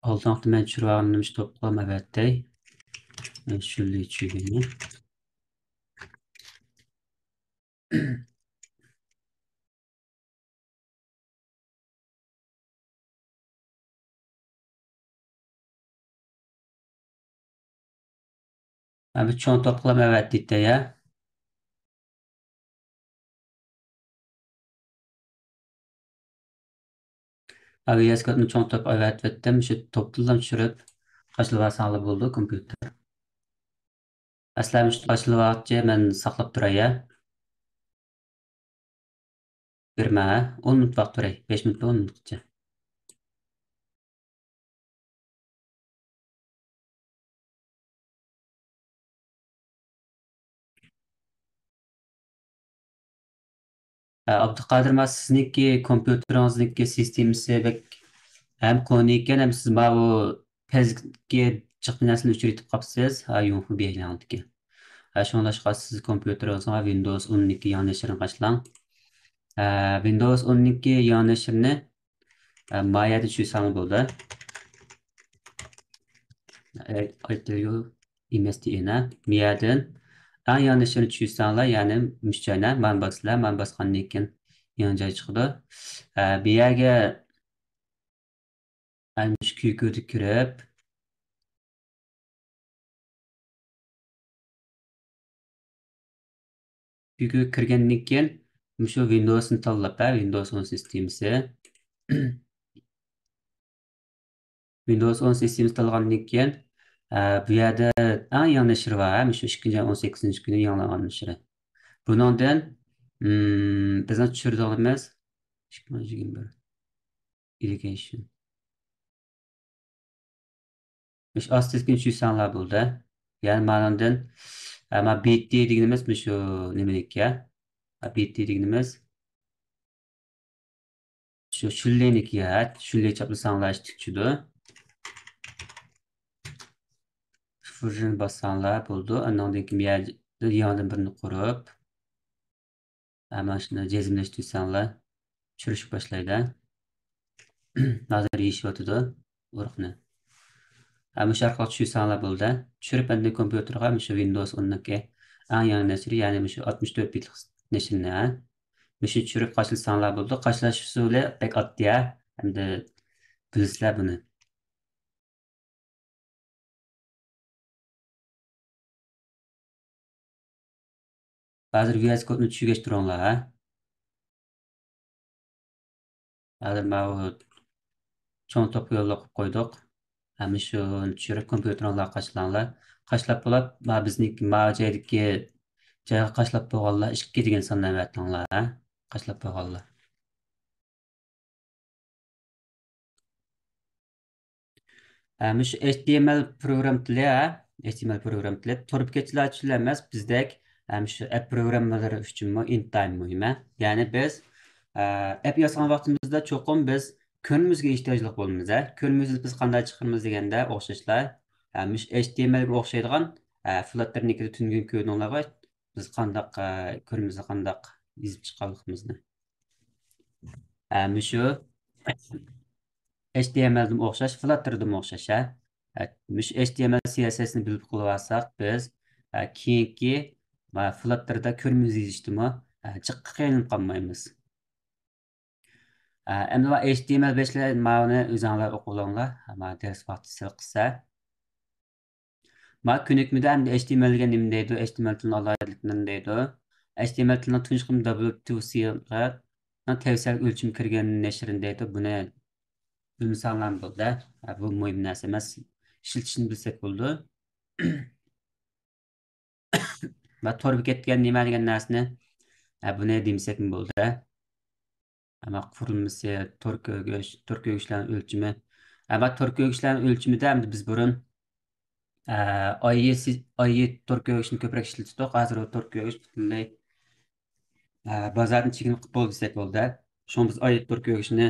Altıncı ben çırağınmış toplam evet dey. Şöyle içiğini. Abi çoğun toplam evet deydi ya. Abi yazgıtını çoğun top evet ettim. Şu toplam çürüp kaçlığa sağlı buldu kompüter. Aslan şu kaçlığa atça ben saklap duraya. Bir ma 10 minut vaqt duray. 5 minut 10 minutça. Abdülkadir ma sizniki kompüteringizniki sistemisi ve hem konu iken hem siz ma bu pezga chiqdi narsani o'chirib qolibsiz. Ha yo'q bu belangdiki. Ha shunlashqa siz kompyuteringizga Windows 12 yondashtiring qashlang. Windows 12 yondashtirni mayada tushsang bo'ldi. Aytiliyor MST'ine miyadan en yanlışını tushsanglar, ya'ni müştərilə mən basılar, mən basqandan keyin yanıca chiqdi. Bu yerga mush kuykuga kirib, kuykuga kirgandan keyin shu Windows'ni tanlab, Windows 10 sistemasi. Windows 10 sistemasi tanlagandan keyin bu yerda eng yangi nashri var, shu 2-18 kuni yangilangan nashri. Bundan bizning tushirdig'imiz 2021 education. Müş astiskin tushsanglar bo'ldi. Ya'ni manandan ama BT deganimiz shu nimalik ya? BT deganimiz shu shulleniki ya, shulle chaplasanglar tikchidi. Version bassanglar bo'ldi. Andan keyin yandan birini qurib, mana shuni jazmlashtirsanglar tushirish boshlaydi. Hozir yeyishyotidi urug'ni. Ama şarkı tushsanglar bo'ldi. Tushirib endi kompyuterga shu Windows 10 eng yangi nashri, ya'ni shu 64 bitlik nashrini shu tushirib qashlasanglar bo'ldi. Qashlash usuli bek oddiy. Endi bilsizlar buni. Hozir VS kodni tushirgach turinglar. Hozir mana cho'ng to'p yo'llab qo'ydik. Ham shu tushirib kompyuteringizga qashlanglar. Qashlab bo'lib, mana bizniki joydagi joyga qashlab qo'yganlar 2 degan sondan aytinglar. Qashlab qo'yganlar. Şu HTML program tili, HTML program tili torpkechilar uchun emas, bizdek şu app programmalari uchun intayin muhim. Ya'ni biz app yozgan vaqtimizda cho'qim biz ko'nimizga ehtiyojli bo'lamiz. Ko'nimizni biz qanday chiqaramiz deganda o'xshashlar. Şu HTML ga o'xshaydigan Flutter'nikida tungan ko'rininglar biz qandaq ko'nimizni qandaq yozib chiqarligimizni. Şu HTML'dan o'xshash, Flutter'dan o'xshash. Müş HTML CSS'ni bilib qilib alsak biz keyingi Flutter'da ko'rimiz yozishdimi jiqqa qiynalib qolmaymiz. Endi HTML5lar ma'ni o'zinglar o'qib olinglar. Dars vaqti sil qilsa. Ko'nikmada endi HTML ga nima deydi? HTML tilining alohidaligi nima deydi? HTML tilining tunji qismi W2C ga tavsiya o'lchim kirgan nashrin deydi. Buni bilmasanglar bo'ldi. Bu muhim narsa emas. Ishlatishni bilsak bo'ldi. Va torb ketgan nima degan narsani buni demasak bo'ldi. Ama qurilmasi tor ko'gishlarning o'lchami. Ama tor ko'gishlarning o'lchamida endi biz burun oyi tor ko'gishni ko'proq ishlatdik. Hozir tor ko'gish butunlay bozordan chekinib qolib bo'lsak bo'ldi. Shu biz oyi tor ko'gishni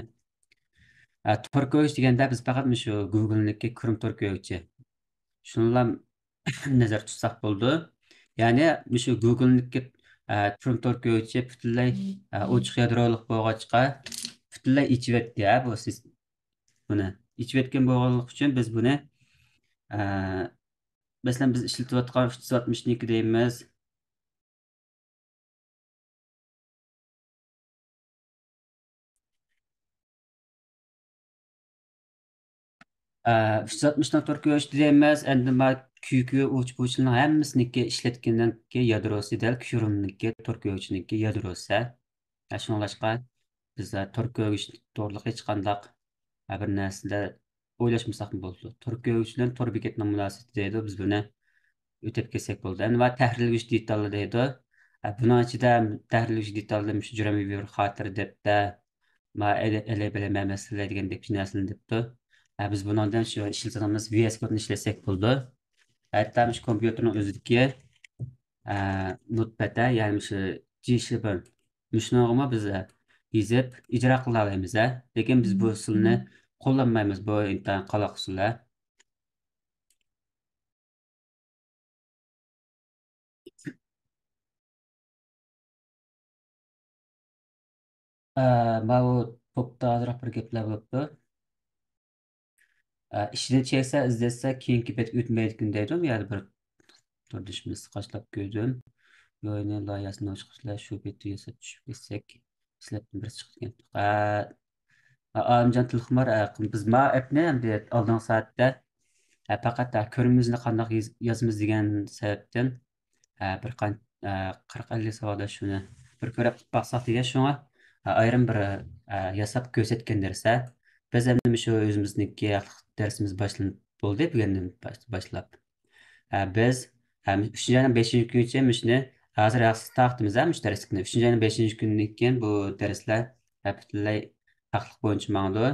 tor ko'gish deganda biz faqat shu Google'niki Chrome tor ko'gichi. Shunlar nazar tutsak bo'ldi. Ya'ni shu Google'niki Chrome tor ko'gichi butunlay ochiq yadroliq bo'lg'achqa butunlay ichivetdi bu siz buni. ichayotgan bo'lganlik uchun biz buni e, masalan biz ishlatayotgan 360'niki deymiz. 360'dan torku ölçtü deymiz. Endi ma kuyku uç buçunun hemmisiniki işletkinden ki yadrosu del kürümniki torku ölçüniki yadrosu. Şunlaşqa biz torku ölçü torluk hiç qandaq bir näsede oylaşmasak mı boldu. Torku ölçülen tor beketine münasibeti deydi. Biz bunu ötep kesek boldu. Endi va tahrirlgüç detallı deydi. Bunun içinde tahrirlgüç detallı müşjüremi bir xatir depde ma ele bileme mesele degendek bir näseni depdi. Biz bundan şu işletmemiz VS Code'ni işlesek buldu. Hatta şu kompüterin özüdeki notepad yani şu G-Sharp'ın müşnağıma biz yazıp icra qila olamiz. Lekin biz bu usulni qo'llanmaymiz bu internet qaloq usullar. Ma u topda ozroq bir gaplar bo'libdi. İşini çekse, izletse keyingi bet o'tmaydigan deydim. Yani bir turdishimiz qoshlab ko'rdim. Yo'lni loyihasini ochiqlash shu betga esa tushib ketsak, sizlardan birisi chiqgan. Alimjon Tilxumar biz ma appni endi oldingi soatda faqat ko'rimimizni qandoq yozamiz degan sababdan bir 40-50 savolda shuni bir ko'rib baqsaq degan shunga ayrim bir yasab ko'rsatgan dersa biz endi shu o'zimizniki darsimiz boshlanib bo'ldi bugundan boshlab biz 3. ayın 5. gün için müşne hazır yaxşı taxtımız müşterisini 3. ayın 5. gündən keyin bu dərslər bütünlüy haqlıq boyunca məğdu.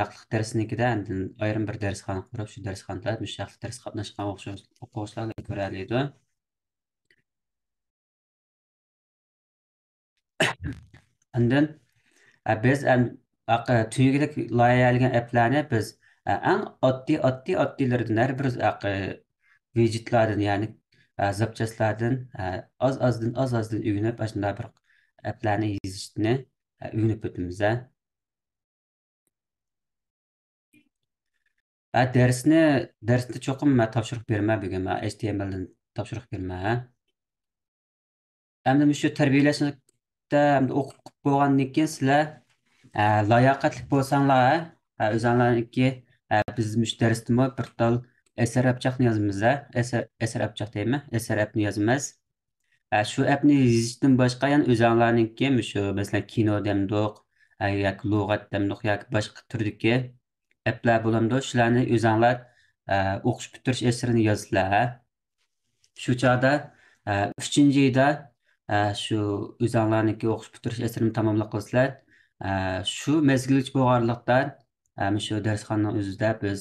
Haqlıq dərsinikdə əndin ayrım bir dərsxana qurub şu dərsxanada müş haqlıq dərs qatnaşqan oquvchilarga görəliydi. Ondan biz tüyüklük layihələgan applarni biz ən oddiylaridan hər bir widgetlardan yani zapchastlardan az azdan öğrenip aslında bir applarni yozishni öğrenip o'tamiz. Darsni cho'qim topshiriq berma bugun HTMLdan topshiriq berma. Endi shu tarbiyalashda o'qib bo'lgandan keyin sizlar layoqatli bo'lsanglar o'zinglarniki biz darsdami bir tal asar abjaqni yozamiz. Asar abjaq deymi? Asar appni yozamiz. Shu appni yozishdan boshqa yana o'zinglarniki shu masalan kino demdiq yoki lug'at demdiq yoki boshqa turdagi applar bo'lamdi. Shularni o'zinglar o'qish bitirish asrini yozsizlar. Shu chog'da 3. yilda shu o'zinglarniki o'qish bitirish asrini tamomlab qilsizlar. Shu mezgillik bo'lganlikdan shu darsxonaning o'zida biz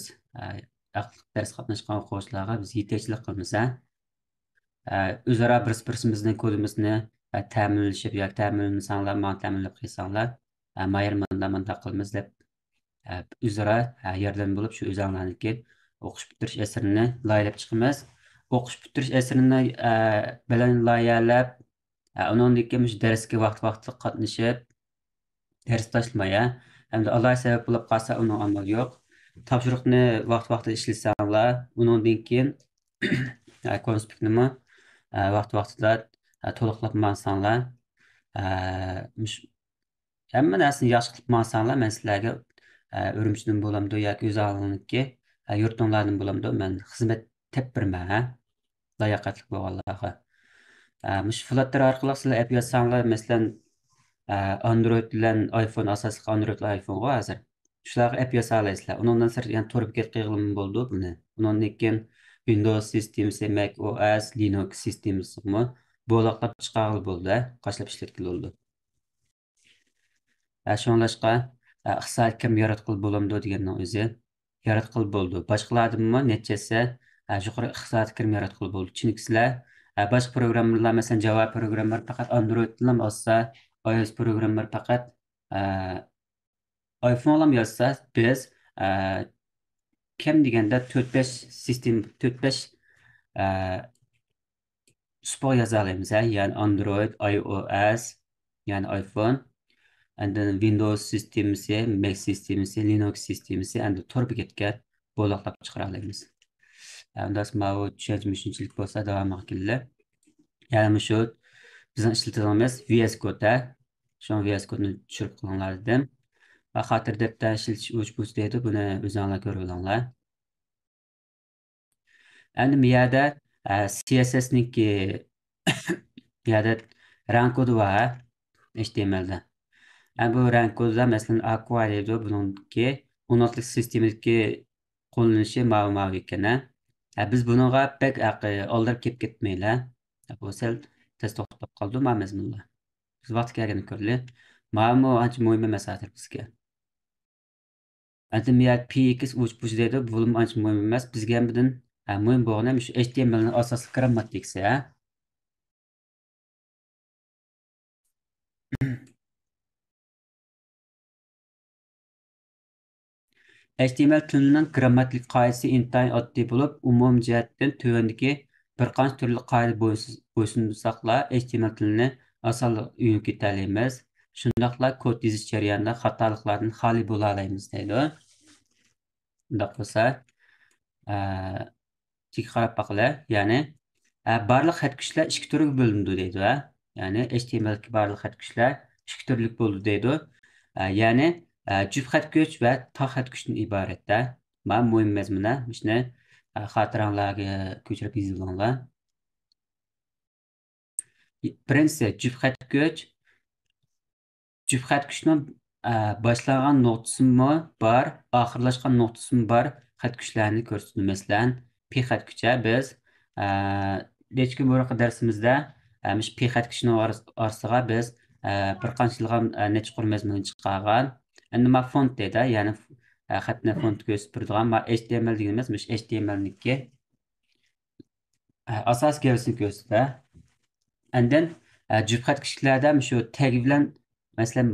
dars qatnashgan o'quvchilarga biz yetakchilik qilamiz. O'zaro bir-birimizning kodimizni ta'minlashib yoki ta'minlansanglar, mana ta'minlab qo'ysanglar, mayr manda qilamiz deb o'zaro yordam bo'lib shu o'zinglarniki o'qish bitirish asrini loyilab chiqamiz. O'qish bitirish asrini bilan loyihalab, undan keyin shu darsga vaqt-vaqtli qatnashib, ders tashlamaya. Endi Alloh sabab bo'lib qolsa, uning amali yo'q. Topshiriqni vaqt-vaqtida ishlasanglar, undan keyin konspektni vaqt-vaqtida to'liqlab mansanglar, hamma narsani yaxshi qilib mansanglar, men sizlarga Urumchidan bo'lamdi yoki o'zinglarniki yurtinglardan bo'lamdi, men xizmat tep birman, layoqatli bo'lganlarga. Mush Flutter orqali sizlar app yozsanglar, masalan, Android bilan iPhone asosli Android va iPhone ga hozir. Shularga app yoza olasizlar. Undan sir yani torib ketqiyg'im bo'ldi buni. Undan keyin Windows sistemasi, Mac OS, Linux sistemasi mi bo'loqlab chiqaril bo'ldi, qoshlab ishlatgan bo'ldi. Shunlashqa ixtisoskim yaratqil bo'lamdi deganning o'zi yaratqil bo'ldi. Boshqalardanmi nechasi yuqori ixtisoskim yaratqil bo'ldi. Chunki sizlar boshqa programmalar masalan Java programmalar faqat Android bilan olsa, iOS programmalar faqat iPhone bilan yozsa, biz kim deganda 4-5 sistem 4-5 spor yoza olamiz. Yani Android, iOS, yani iPhone Endi Windows sistemisi, Mac sistemisi, Linux sistemisi endi turib ketgan bo'loqlab chiqara olamiz. Endi bu tushunchalik bo'lsa davom qilinglar. Ya'ni shu bizning ishlatadiganimiz VS Code. Shu VS Code'ni tushirib qo'yinglar dedim. Va xotir debda ishlatish uch deydi. Buni o'zingizlar ko'rib olinglar. Endi bu yerda CSS niki bu yerda rang kodi bor HTMLda. Bu rang kodda masalan Aqua deydi. Buningki unotlik sistemadagi qo'llanilishi ma'lum ekan. Biz bunga pek oldirib kelib ketmaylar. Bu sal tez to'xtab qoldi mazmunlar. Biz vaqt kelganini ko'rdik. Ma'lum ancha muhim emas hozir bizga. Adimiyat PX uch deydi. Bu ancha muhim emas. Bizga bundan muhim bo'lgan ham shu HTMLning asosiy grammatikasi. HTML tilining grammatik qoidasi intayin oddiy bo'lib, umum jihatdan tuvandagi bir qancha turli qoida bo'ysunsak, HTML tilini osonlik uyum ketalaymiz. Shundaqla kod yozish jarayonida xatoliklardan xoli bo'la olamiz deydi. Bundoq bo'lsa, tik qarab baqinglar, ya'ni barliq xat kuchlar ikki turga bo'linadi deydi. Ya'ni HTML ki barliq xat kuchlar ikki turlik bo'ldi deydi. Ya'ni juft xat kuch va tog' xat kuchdan iboratda. Mana muhim mazmuna. Shuni xotiranglarga ko'chirib yozib olinglar. Birinchisi juft xat kuch. Juft xat kuchning boshlagan nuqtasimi bor, oxirlashgan nuqtasimi bor xat kuchlarni ko'rsatdi. Masalan, P xat kuchi biz necha kun burungi darsimizda P xat kuchining orasiga biz bir qancha yilga necha qur mazmun chiqargan. Endi ma font deydi, ya'ni xatni font ko'rsatib turadigan HTML deganimiz HTML niki asos gavsini ko'rsatadi. Andın cübxat kişilərdə şu tag bilan məsələn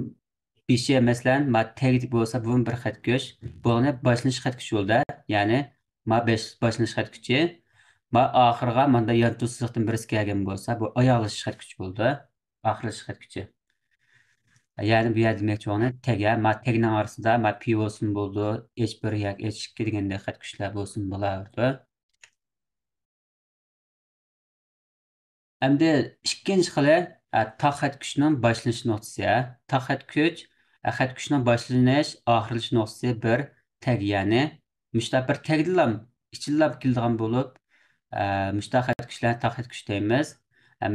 bir şey məsələn ma tag bolsa bu bir xat köç. Bunu başlanış xat köç oldu. Yəni ma 5 başlanış xat köçü. Ma axırğa manda yantu sızıqdan birisi gələn bolsa bu ayaqlış xat köç oldu. Axırlış xat köçü. Yəni bu yer deməkçi onu tag ma tagın arasında ma p olsun boldu, h1 yak h2 degəndə xat köçlər bolsun bulardı. Endi ikkinchi xili tog' xat kuchning boshlanish nuqtasi. Tog' xat kuch xat kuchning boshlanish, oxirlash nuqtasi bir tag, ya'ni mushtaq bir tagdilam ichilab keladigan bo'lib, mushtaq xat kuchlarni tog' xat kuch deymiz.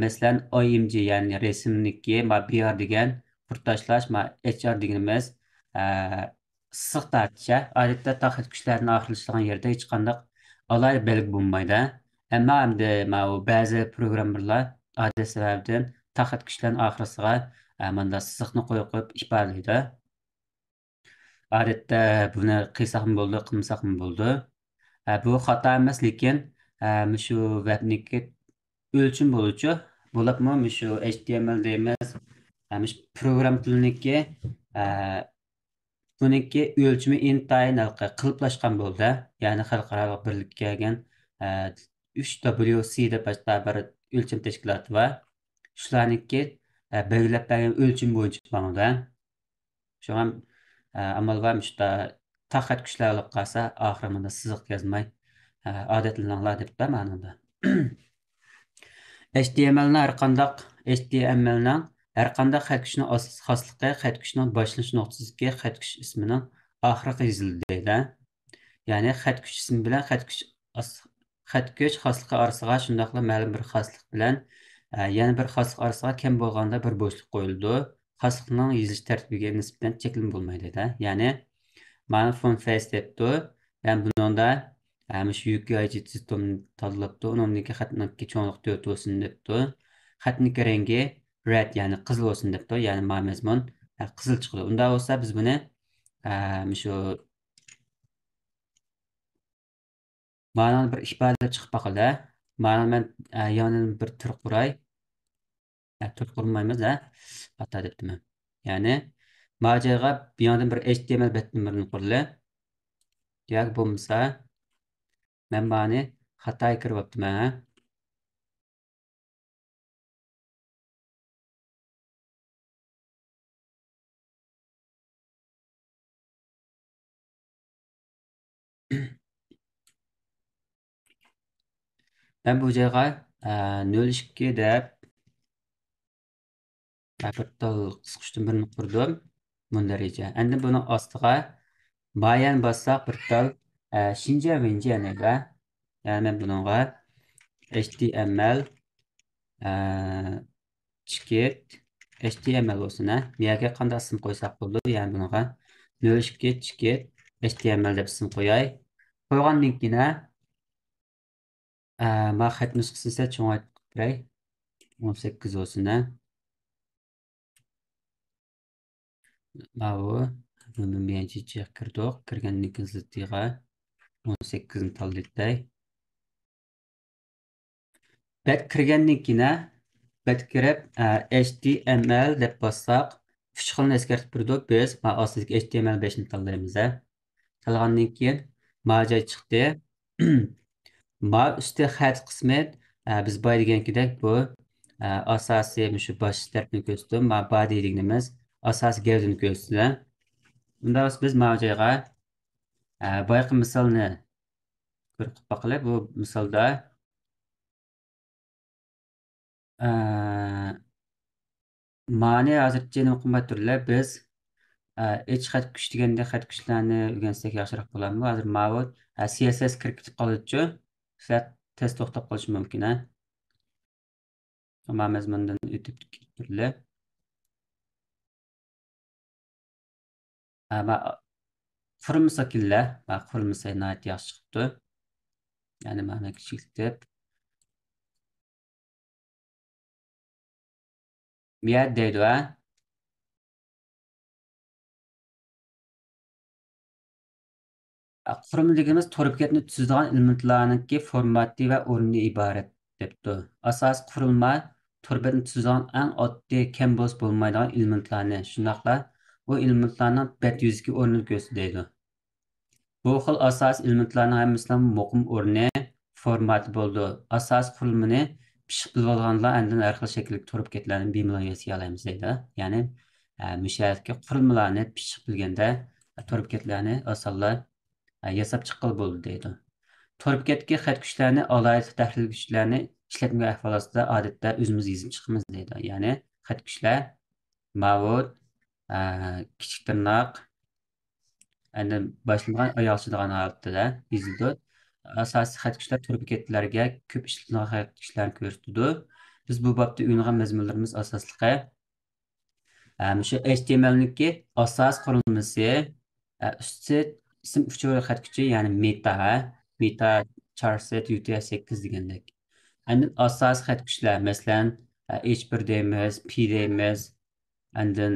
Masalan, OMG ya'ni rasmniki BR degan purtashlash, HR deganimiz issiq tortish. Odatda tog' xat kuchlarni oxirlashadigan yerda hech qanday alohida belgi bo'lmaydi. Ama endi u ba'zi programmerlar odat sababdan taxit kuchlarni oxirisiga manda siziqni qo'yib ifodalaydi. Odatda buni qilsaqmi bo'ldi, qilmasaqmi bo'ldi. Bu xato emas, lekin shu webniki o'lchim bo'luvchi bo'libmi shu HTML deymiz. Program tiliniki buniki o'lchimi intayin qiliplashgan bo'ldi. Ya'ni xalqaro birlikka kelgan 3WC deb bir o'lcham tashkiloti va shularniki belgilab bergan o'lcham bo'yicha bo'lmoqda. Shu ham amal va shunda taqat kuchlarlik qolsa oxirimida siziq yozmay odatlaninglar debda ma'noda. HTMLning har qanday xat kuchning asosiy xosligi xat kuchning boshlanish nuqtasidagi xat kuch ismining oxiriga yozildi deydi. Ya'ni xat kuch ismi bilan xat kuch xosligi orasiga shundaqla ma'lum bir xoslik bilan yana bir xoslik orasiga kam bo'lganda bir bo'shliq qo'yildi. Xoslikning yozish tartibiga nisbatan cheklanib bo'lmaydi deydi. Ya'ni mana font face debdi. Yani bununda shu UKIG sistemini tanlabdi. Uningdagi xatniki cho'nliq 4 olsun debdi. Xatniki rengi red, yani qizil olsun debdi. Yani mazmun qizil chiqdi. Unda olsa biz buni shu ma'noni bir ifoda chiqib baqildi. Ma'no men yonidan bir tur quray. Tur qurmaymiz xato debdimi. Ya'ni mojaga bu yoqdan bir HTML betni qurli. Yo'q bo'lmasa men bani xato kiryapman. Ben bu joyga 02 deb bir tal qisqachtın birini qurdim. Mundareja. Endi buni ostiga bayan bassaq bir tal Shinja Winjaniga. Yani men bununla HTML ticket HTML olsun ha. Bu yerga qanday ism qo'ysak bo'ladi? Yani bununla 02 ticket HTML deb ism qo'yay. Qo'ygandan keyin ma xat nusxasini esa cho'ngaytirib beray. 18 olsun ha. Mavi. Bunu birinci kirdik. Kirgandan keyin ziddiga 18 ni tanlayday. Bet kirgandan keyin bet kirib HTML deb bassaq 3 xilni eskartib turdi. Biz ma ostidagi HTML5 ni tanlaymiz ha. Tanlagandan keyin ma joy chiqdi. Ma üstü xat qismi biz boya degankidek bu asosiy shu bosh tarafni ko'rsatdi. Ma body deganimiz asosiy gavdani ko'rsatdi. Bunda biz ma joyga boyaqi misolni ko'rib boqaylik. Bu misolda ma'ni hozircha nima qilmay turlar. Biz hech xat kuch deganda xat kuchlarni o'rgansak yaxshiroq bo'ladimi? Hozir ma'lum CSS kirib ketib qoluvchi. Sizlar test to'xtab qolishi mumkin. Ma mazmundan o'tib ketib turlar. Ma qurilmasa killa, ma qurilmasa nihoyat yaxshi chiqibdi. Ya'ni mana kichiklatib miyat deydi va qurilmaligimiz to'rtbekatni tuzadigan elementlarniki formati va o'rni iborat debdi. Asos qurilma to'rtbekatni tuzadigan eng oddiy kambos bo'lmaydigan elementlarni, shundaqla bu elementlarning bet yuziki o'rnini ko'rsatadi. Bu xil asos elementlarning hammasining muqim o'rni, formati bo'ldi. Asos qurilmani pishiq bilib olganlar andin har xil shaklli to'rtbekatlarni bemalol yasay olamiz deydi. Ya'ni musharatga qurilmalarni pishiq bilganda to'rtbekatlarni osonlar yasab chiqqili bo'ldi deydi. To'rtbekatga xat kuchlarini alohida tahlil kuchlarini ishlatma ahvol ostida odatda o'zimiz yozib chiqamiz deydi. Ya'ni xat kuchlar mavjud kichik tirnoq endi boshlangan oyoqchilgan holatda yozildi. Asosiy xat kuchlar to'rtbekatlarga ko'p ishlatilgan xat kuchlarni ko'rsatdi. Biz bu bobda o'ynagan mazmunlarimiz asosliqi shu HTML'niki asos qurilmasi usti ism uchuvchi xat kuchi ya'ni meta charset UTF-8 degandek. Endi asos xat kuchlar masalan H1 deymiz, P deymiz, andin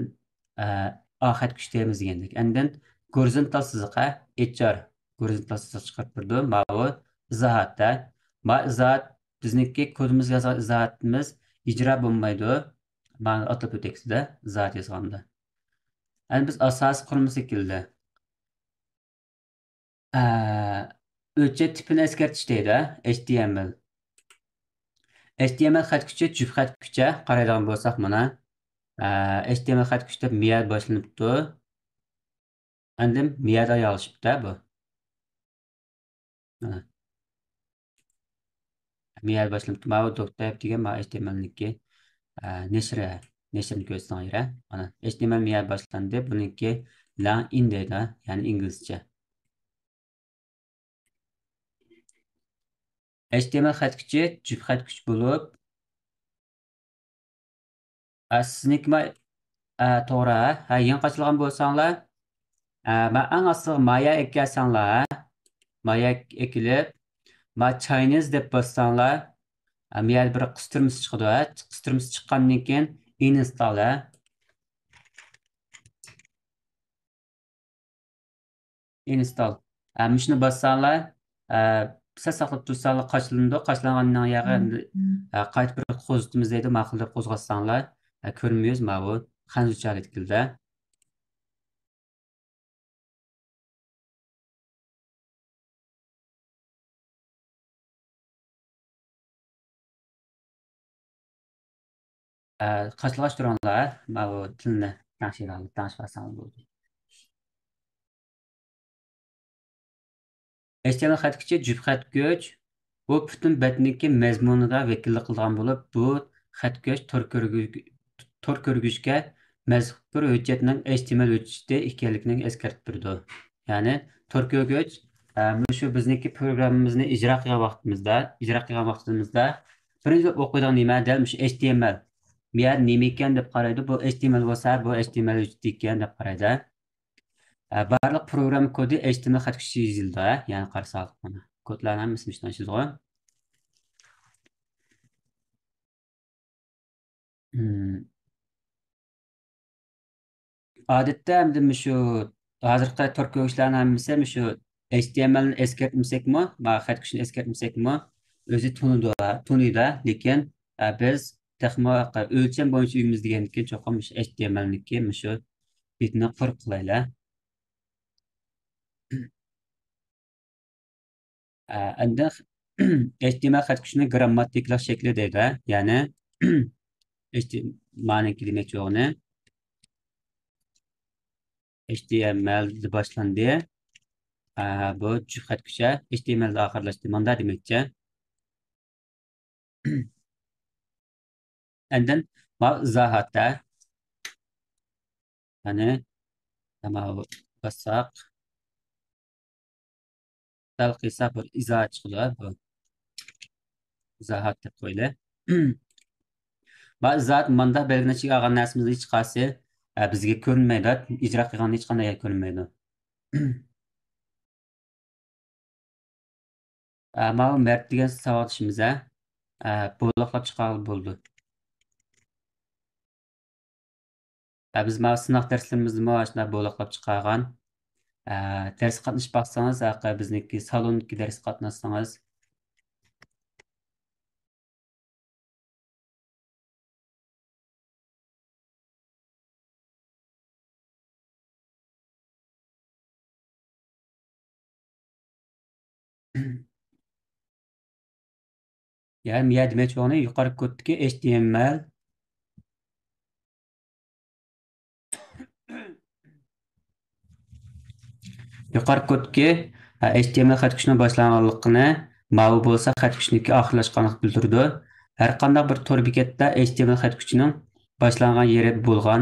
A xat kuch deymiz degandek. Andin gorizontal siziqqa HR gorizontal siziq chiqarib turdi. Mana izohatda ma izohat bizniki kodimizga yozgan izohatimiz ijro bo'lmaydi. Mana atlab o'teksizda izohat yozganda. Endi biz asos qurilmasi keldi. Ölçü tipini eskartish deydi HTML. HTML xat kuchi juft xat kuchi qaraydigan bo'lsak mana HTML xat kuchda miyad boshlanibdi. Endi miyad ayolishibdi bu. Miyad boshlanibdi. Mana bu doktor degan mana HTMLniki nashrini ko'rsatgan mana HTML miyad boshlandi. Buniki line in deydi, ya'ni inglizcha. HTML xat kuchi juft xat kuch bo'lib sizniki to'g'ri. Yangi qo'shilgan bo'lsanglar ben en asıl maya eklersenler, maya ekilip, ma Chinese deb bassanlar, miyal bir qısırmısı çıkıdı. Qısırmısı çıkandan keyin install. Install. Şunu bassanlar, siz saqlab tursanlar qaçılındı. Qaçılangandan yağı qayt bir qo'zitimiz deydi. Ma'qul deb qo'zg'atsanlar, ko'rmaymiz ma bu xanzuchalik tilda. Qaçılashtiranlar, ma bu tilni tanishtirsanlar bo'ldi. HTML xat kuchi juft xat kuch Bu bütün bətniki məzmununa vəkillik qılğan bo'lib, bu xətkeş tor ko'rgüchgə məzkur hüccətinin HTML hüccəti ekanligini eskartib turdi. Ya'ni tor ko'rgüch shu bizniki programmamizni ijro qilgan vaqtimizda birinchi o'qiydigan nima dal shu HTML. Bu yer nima ekan deb qaraydi. Bu HTML bo'lsa, bu HTML hüccəti ekan deb qaraydi. Barliq program kodi HTML xətkeşi yozildi. Ya'ni qarasak mana kodlarning hammasini ishdan yozilgan. Hmm. Odatda hamda shu hozirgi tor ko'rishlarning hammasi shu HTMLni eskartmasakmi, xat kuchini eskartmasakmi, o'zi tunida, lekin biz texmo o'lcham bo'yicha uyimiz degandan keyin cho'qim HTMLniki shu betni qurib qilaylik. Endi HTML xat kuchini grammatiklik shakli deydi. Ya'ni HTML demoqchi o'g'ni HTML deb boshlandi. Bu xat kuchi HTML da oxirlashdi. Manda demoqchi. And then izohatda ya'ni nima bosaq sal qilsa bir izohat chiqadi. Bu izohat deb qo'ydi. Va izohat manda belgilanishga olgan narsamizni hech qaysi bizga ko'rinmaydi. Ijro qilganda hech qanday ko'rinmaydi. Mana Mert degan savodishimizda bo'liqlab chiqarib bo'ldi. Biz mana sınaq darslarimizni mana shunday bo'liqlab chiqargan. Ders qatnashib baksanız, bizniki salondagi ders qatnashsangiz yani miya demoqchi bo'lgani yuqori koddagi HTML yuqori kodki HTML xat kuchini boshlanganligini, ma'lum bo'lsa xat kuchniki oxirlashganligini bildirdi. Har qanday bir tor bekatda HTML xat kuchining boshlangan yeri bo'lgan,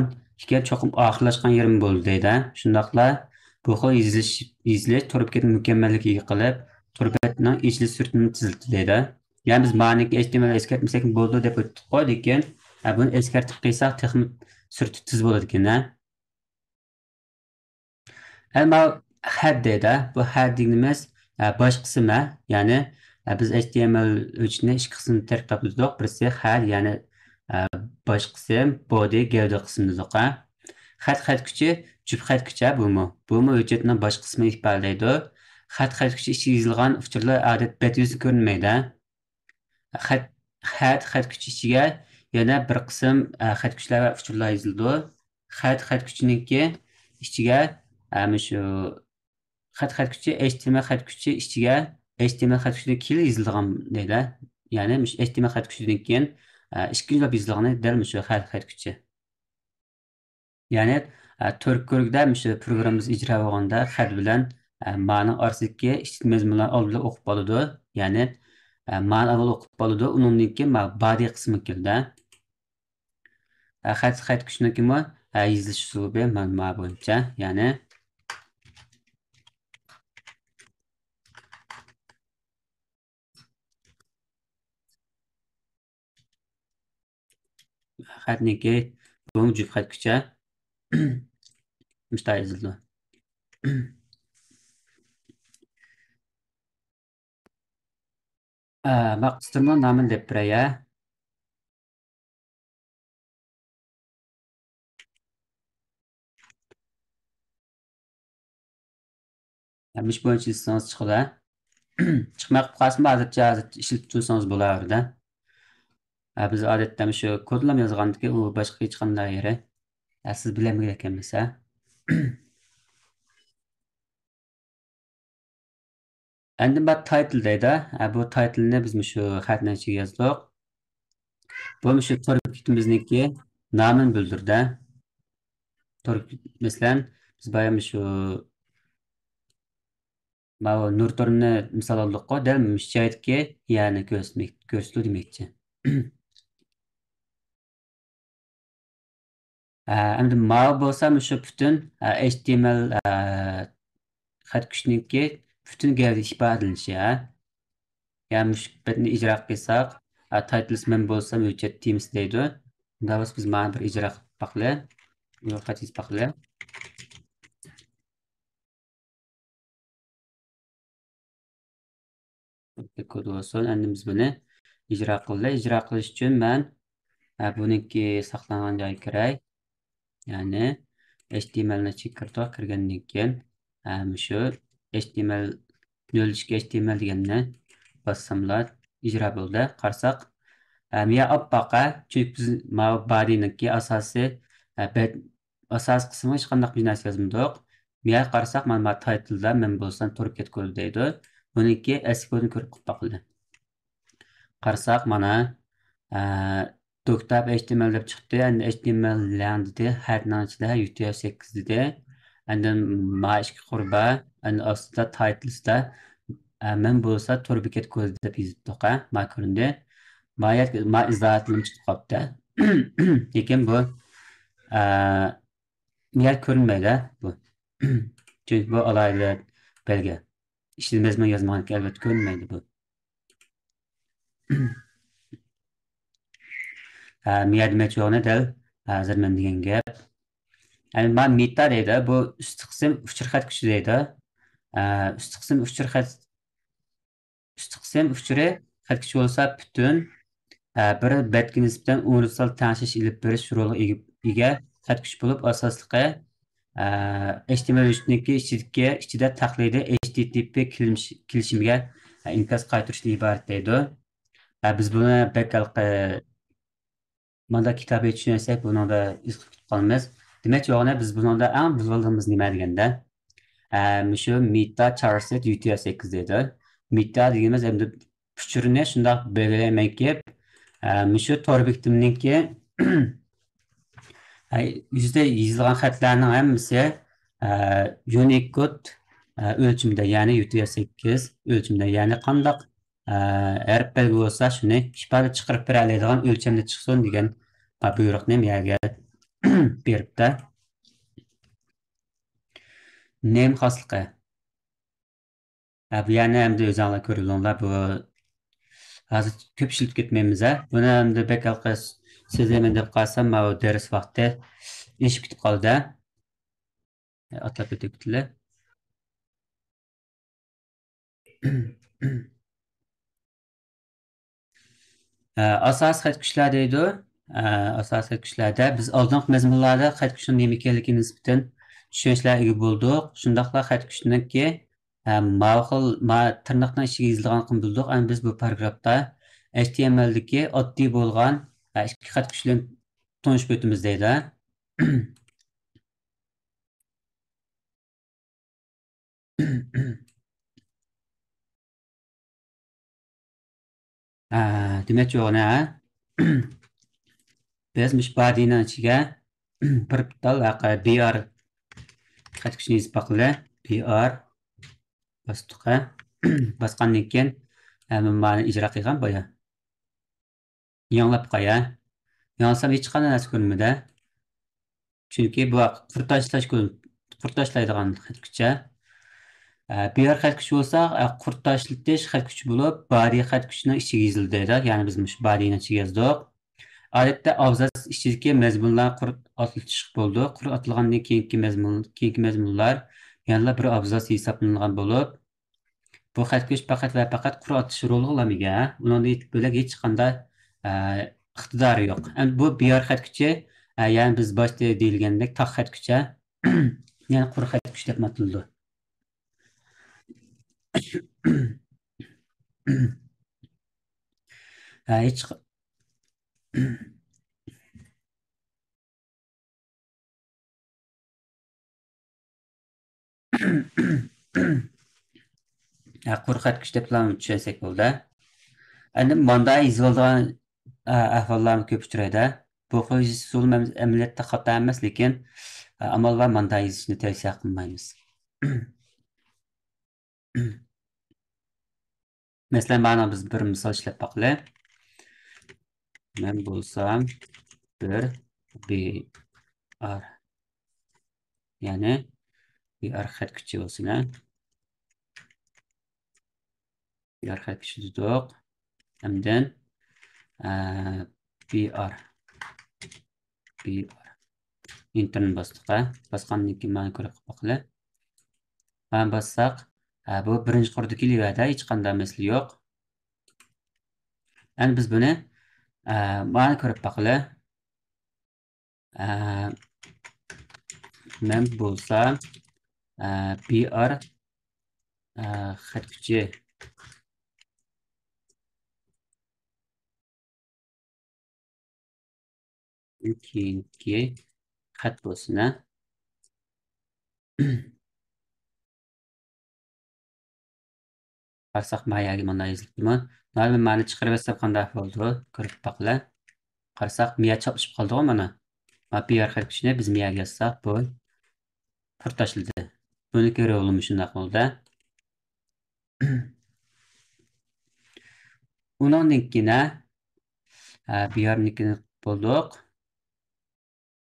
keyin cho'qim oxirlashgan yerim bo'ldi deydi. Shundaqla bu xil yezilish tor bekatning mukammalligiga qilib, tor bekatning ijlis sur'atini tizildi deydi. Yani biz ma'niki HTML eskartmasak bo'ldi deb o'tdik qo'y, lekin buni eskartib qo'ysak texnik sur'ati tiz bo'ladi ekan. Ama had deydi. Bu had dediğimiz baş kısmı yani biz HTML üçünü iç kısmını terk ediyoruz. Birisi had yani baş kısım, body, gövde kısmı zoqa. Had küçü, cüp had küçü bu mu? Bu mu hüccetin baş kısmını ifadələydi. Had küçü içi yazılған uçurlar adet bet yüzü görünmeydi. Had küçü içiga yana bir kısım had küçülər və uçurlar yazıldı. Had küçününki içiga şu xat kuchi HTML xat kuchi ichiga HTML xat kuchida kelib yozilgan deydi. Ya'ni HTML xat kuchidan keyin ikkinchi yozilgan dal shu xat kuchi. Ya'ni to'rt ko'rikda shu programmamiz ijro bo'lganda xat bilan ma'no orasidagi ichki mazmunlar oldin o'qib oladi. Ya'ni ma'no avval o'qib oladi, undan keyin body qismi keldi. Xat kuchiniki yozilish uslubi mana bo'yicha, ya'ni xatniki bu juft xat kuchi müstəh yazıldı. Maqsadımın namını deb biraya. Miş boyunca izleseniz çıxıda. Çıxmaq qalsın, azıcık işiltib tursanız bo'lardi. Biz odatda shu kodlam yozgandiki, u boshqa hech qanday yeri siz bilmagan ekanmisa. Endi bu title deydi. Bu title'ni biz shu xatning ichiga yozdik. Bu shu tor bekitimizniki nomini bildirdi. Tor masalan biz bayam shu Ma o Nurtor'unu misal aldık ko del müşahitki yani göstermek demekçi. Endi ma bo'lsa shu butun HTML xat kuchniki butun gavda ifodalanishi ya'ni shu betni ijro qilsak titles men bo'lsam o'chat teams deydi. Unda biz mana bir ijro qilib baqla xat yozib baqla kod olsun endi biz buni ijro qildi. Ijro qilish uchun men buniki saqlangan joyi kiray. Yani HTML'ni chekirtoq kirgandan keyin shu HTML yo'lishga HTML deganni bossamlar ijro bo'ldi. Qarasak miya oppoqa chunki biz body'niki asosiy bet asos qismi hech qanday bir narsa yozmadik. Miya qarasak mana title'da men bo'lsam turib ketdi deydi. Buniki SQL'ni ko'rib qilib boqildi. Qarasak mana doktab HTML deb chiqdi. Endi HTML lang dedi. Herning ichida UTF-8 dedi. Endi ma ishga qurba. Endi ostida titlesda men bo'lsa turib ketdi deb yozibdik. Ma ko'rindi. Ma izohatini chiqib qolibdi. Lekin bu yer ko'rinmaydi bu. Çünkü bu alaylı belge. İşte ben yazmanın ki elbette ko'rinmaydi bu. Miya demek yo'qni del hozir men degan gap. Yani ben meta deydi. Bu üst qism uchir xat kuchi deydi. Üst qism uchir xat üst qism uchiri xat kuchi bo'lsa butun bir betga nisbatan universal tangshish ilib berish roliga ega xat kuch bo'lib asosliqi HTML3'deki ichida taqlidi HTTP kelishimiga inkas qaytarishdan iborat deydi. Biz buni bekalqi manda kitob tushunsak bunida iz tutib qolamiz. Demak, yo'g'ini biz bunida eng bilganimiz nima deganda shu meta charset UTF-8 deydi. Meta deganimiz endi puchurini shundoq belgilamayki shu tor bektimniki yüzde yozilgan xatlarning hammasi Unicode o'lchimida, ya'ni UTF-8 o'lchimida, ya'ni qandaq harf belgi bo'lsa shuni ifoda chiqarib bera oladigan o'lchamda chiqsin degan buyruqni miyaga beribdi. Name xosligi. Bu yana endi o'zinglar ko'ringlar, bu hozir ko'p ishlatib ketmaymiz. Buni endi bekalqi so'zlayman deb qolsam, bu dars vaqti eshib ketib qoldi. Atlab ketibdilar. Asos xat kuchlar deydi. Asos xat kuchlarda biz oldingi mazmunlarda xat kuchning nima ekanligiga nisbatan tushunchlarga ega bo'ldik. Shundaqla xat kuchniki ma'qul tirnoqning ichiga yozilgan qilib bildik. Biz bu paragrafda HTML'dagi oddiy bo'lgan ikki xat kuchlarni tanishib o'tamiz deydi. Demak, yo'qni biz body'ning ichiga bir bitta br xat kuchni yozib baqila br bosdiqqa bosgandan keyin mani ijro qilgan boya yanglab qo'ya yansam hech qanday narsa ko'rinmadi chunki bu qurtashlaydigan xat kuchi br xat kuchi bo'lsa qurtashlatish xat kuchi bo'lib body xat kuchining ichiga yozildi ya'ni biz body'ni ichiga yozdik. Odatda abzas ichidagi mazmunlar qurib otilishib bo'ldi. Qurib otilgandan keyingi mazmunlar yana bir abzas hisoblangan bo'lib, bu xatkesh faqat va faqat qurib otish roli olamiga, undan bo'lak hech qanday iqtidori yo'q. Endi bu br xatkuchi, ya'ni biz boshda deyilgandek taq xatkuchi, ya'ni qurib xatkuch deb ataladi. Hech qo'rqat kuch deb tushunsak bo'ldi. Endi manda yozilgan ahvollarni ko'p uchraydi. Bu xil usul amaliyotda xato emas, lekin amal va manda yozishni tavsiya qilmaymiz. Mesela bana biz bir misal ishlab bakılı. Men bo'lsam bir BR. Yani BR xat kuchi bo'lsin. BR xat kuchi dedik. Hamdan BR. BR. Internet bastık. Basqandan keyin mana ko'rib bakılı. Mana bassak, bu birinchi qurdagi ligada hech qanday misli yo'q. Endi biz buni mana ko'rib bakılı. Men bo'lsam BR xat kuchi keyingi xat bo'lsin. Qarasak mayaga mana yozilibdimi? Mana mani chiqarib olsam qanday bo'ldi? Ko'rib bakılı. Qarasak miya choplashib qoldi mana. Ma BR xat kuchini biz miyaga yozsak bu purtashildi. Buni ko'rib shunday bo'ldi. Undan keyin BR nikini bulduk.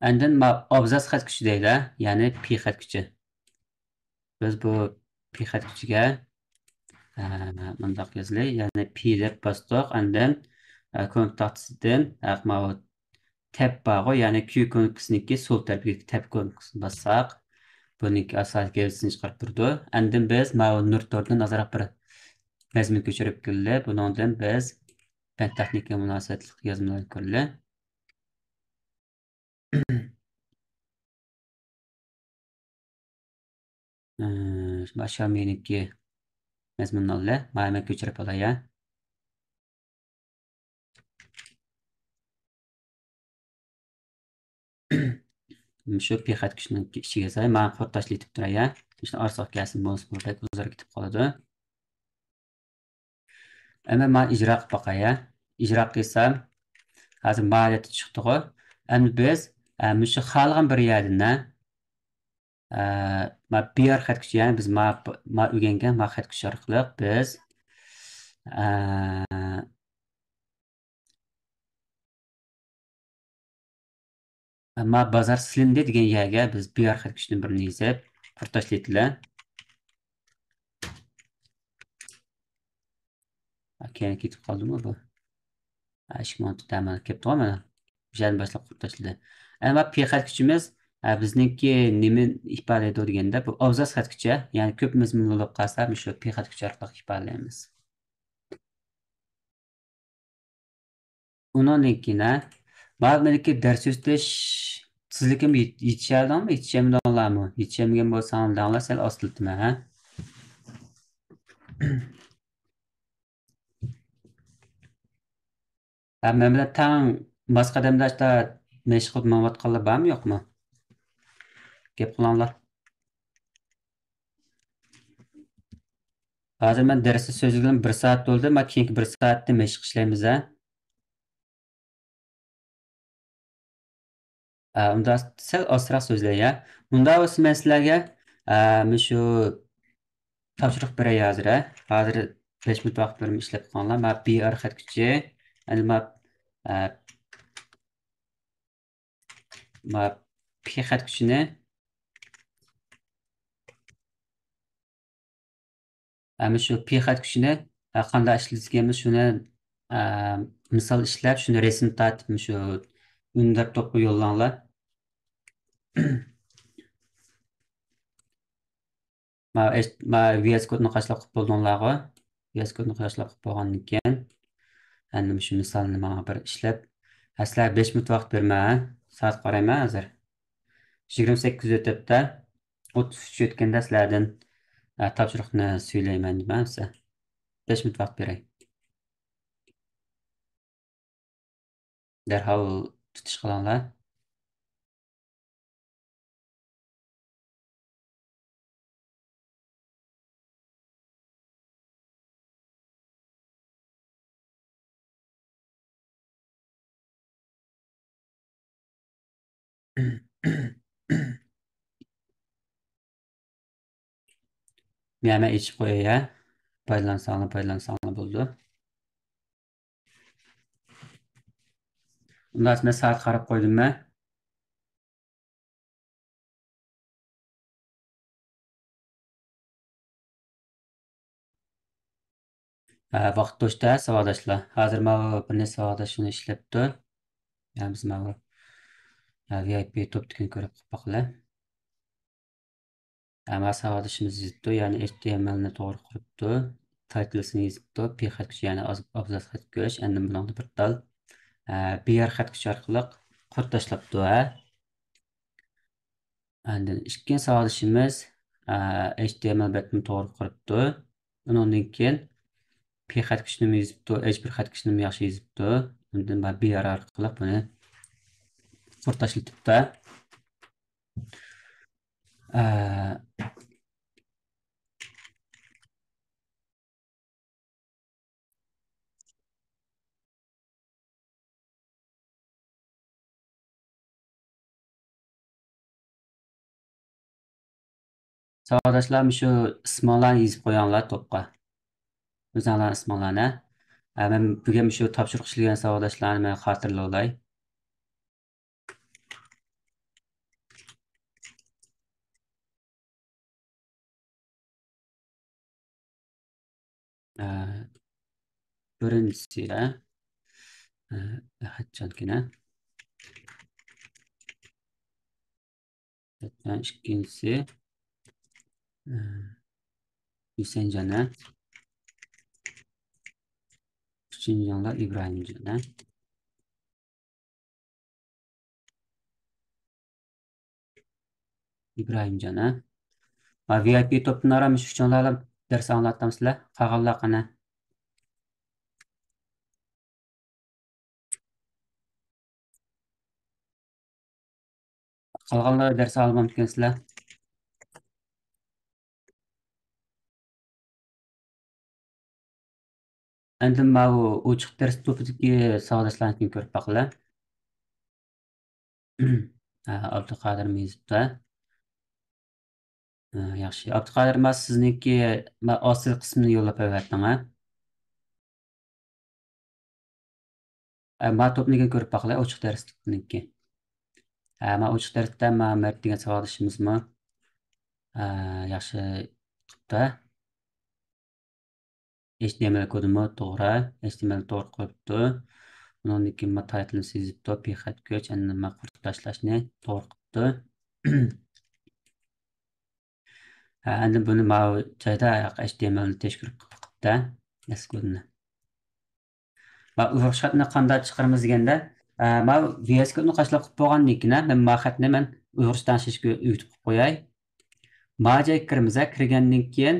Andın abzas xat kuchi deydi, ya'ni pi xat kuchi. Biz bu pi xat kuchiga mundaq yoziladi, ya'ni pi deb bosdik. Andın ko'nik taxtasidan tab bor, ya'ni Q ko'niksiniki sol tarafiga tab ko'nikisini bossak, buniki asosiy kelishini chiqarib turdi. Andın biz mana nur tordan azroq bir mazmun ko'chirib keldi. Bundan biz fan texnika munosabatli yozmalar ko'rdi. Başka meniki mazmunlarla ma'lumot ko'chirib olay. Shu pixat kuchini ichiga solib, mana portlashli etib turay. Ishni orsoq kelsin, bonus bo'ldek o'zaro ketib qoladi. Endi men ijro qilib boqay. Ijro qilsam, hozir maliyati chiqdi-ku. Endi biz shu xalqan bir yerdan ma bir xat kuchi, ya'ni biz ma o'rgangan ma xat kuchi orqali biz ma bozor silindi degan yerga biz bir xat kuchini birini yozib portlashlaydilar. Keyin ketib qoldimi bu? 2016 amalga kelibdi mana. O'shadan boshlab qurib tashladi. Endi pixat kuchimiz bizniki nima ifoda etadi deganda bu avzas xat kuchi, ya'ni ko'p mazmunli bo'lib qolsa, shu pixat kuchi orqali ifodalaymiz. Undan keyin meniki dars o'tish sizlikim yetishadimi, yetishmayaptimi? Yetishmagan bo'lsa, unda sal ostiltma, ha? Men bilan tang boshqa damdashda mashg'ul bo'layotganlar bormi, yo'qmi? Gap qilinglar. Hozir men darsda so'zlagan 1 soat bo'ldi. Men keyingi 1 soatda mashq ishlaymiz, ha. Unda sal ostroq so'zlay, ha. Unda bo'lsa men sizlarga shu topshiriq beray hozir, ha. Hozir 5 minut vaqt berib ishlab qolinglar. Men BR xat kuchi, endi men P xat kuchini shu P xat kuchini qanday ishlatganimiz shuni misol ishlab, shuni rasm tortib shu undirib to'pib yo'llanglar. Men VS Code'ni qashlab qilib bo'ldinglarmi? VS Code'ni qashlab qilib bo'lgandan keyin endi shu misolni mana bir ishlab, sizlarga 5 minut vaqt berman, soat qarayman hozir. 28 o'tibdi. 33 o'tganda sizlardan topshiriqni so'ylayman deyman size. 5 minut vaqt beray. Darhol tutish qilinglar. Miyama içib qo'yay, ya. Paylansanglar bo'ldi. Undan sonra saat qarab qo'ydimmi? Vaqt to'shda savodashlar. Hozir mana bir necha savodashini ishlatdi. Yani biz mana VIP topnikini ko'rib qolmoqlar. Ama savodashimiz yetdi, ya'ni HTMLni to'g'ri quribdi. Titlesini yezibdi, p xatkuch, ya'ni abzas xatkuch, endi bundan bir tal BR xatkuch orqali qurt tashlabdi. Endi ikkinchi savodashimiz HTML betni to'g'ri quribdi. Undan keyin p xatkuchni yezibdi, h1 xatkuchni yaxshi yezibdi. Undan BR orqali buni qurt tashlatibdi. Savodashlar shu ismonlarni yezib qo'yinglar to'pqa. O'zinglar ismonlarni. Men bugun shu topshiriq ishlagan savodashlarni men xotirlolay. Birinchisi Ahadjonkina. İkincisi Hüseyinjana. Üçüncü yanlar İbrahimjana. İbrahimjana. VIP topdan aramış üçünlerle ders anlattamsızlar. Qağallar qana. Qolganlar ders almam ekansizlar. Endi bu ochiq ders topidagi savodashlarni ko'rib baqinglar. Abduqodir Mezibda. Yaxshi. Abduqodir, men sizniki asl qismini yo'llab qo'yapman. Men topniga ko'rib baqinglar, ochiq darsniki. Men ochiq darsda Mert degan savodashimizmi? Yaxshi qilibdi. HTML kodimi to'g'ri, HTML to'g'ri qo'yibdi. Undan keyin titleni sezibdi, p-xatkuch, endi nima qurib tashlashni to'g'ri qilibdi. Endi buni mana joyda HTMLni tekshirib qilibdi. Eski kodini. Va uyg'ur xatni qanday chiqaramiz deganda, men VS kodni qashlab qilib bo'lgandan keyin men xatni uyg'urchadan tashlashga o'rgatib qo'yay. Maja kirimiz, kirgandan keyin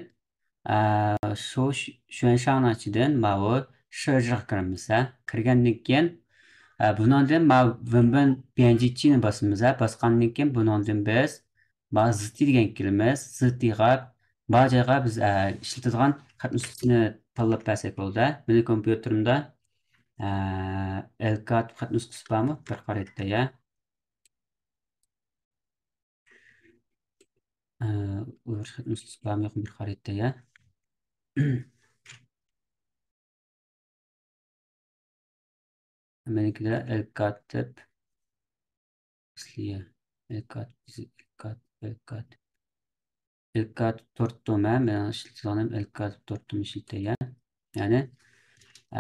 shu shunshani ichidan mana shirjiq kirimiz. Kirgandan keyin bundan bundan PNG'ni bosamiz. Bosgandan keyin bundan biz mana ziti degan kelimiz. Zitiga bajaga biz ishlatadigan xat nusxasini tanlab bersak bo'ldi. Meni kompyuterimda Elkat xat nusxasi bormi? Bir qarayda ya. Uyg'ur xat nusxasi bormi yo'qmi bir qarayda ya. Menikida Elkat deb isliya. Elkat. Elkat tortdum, men ishlatanim Elkat tortdum ishlataya. Ya'ni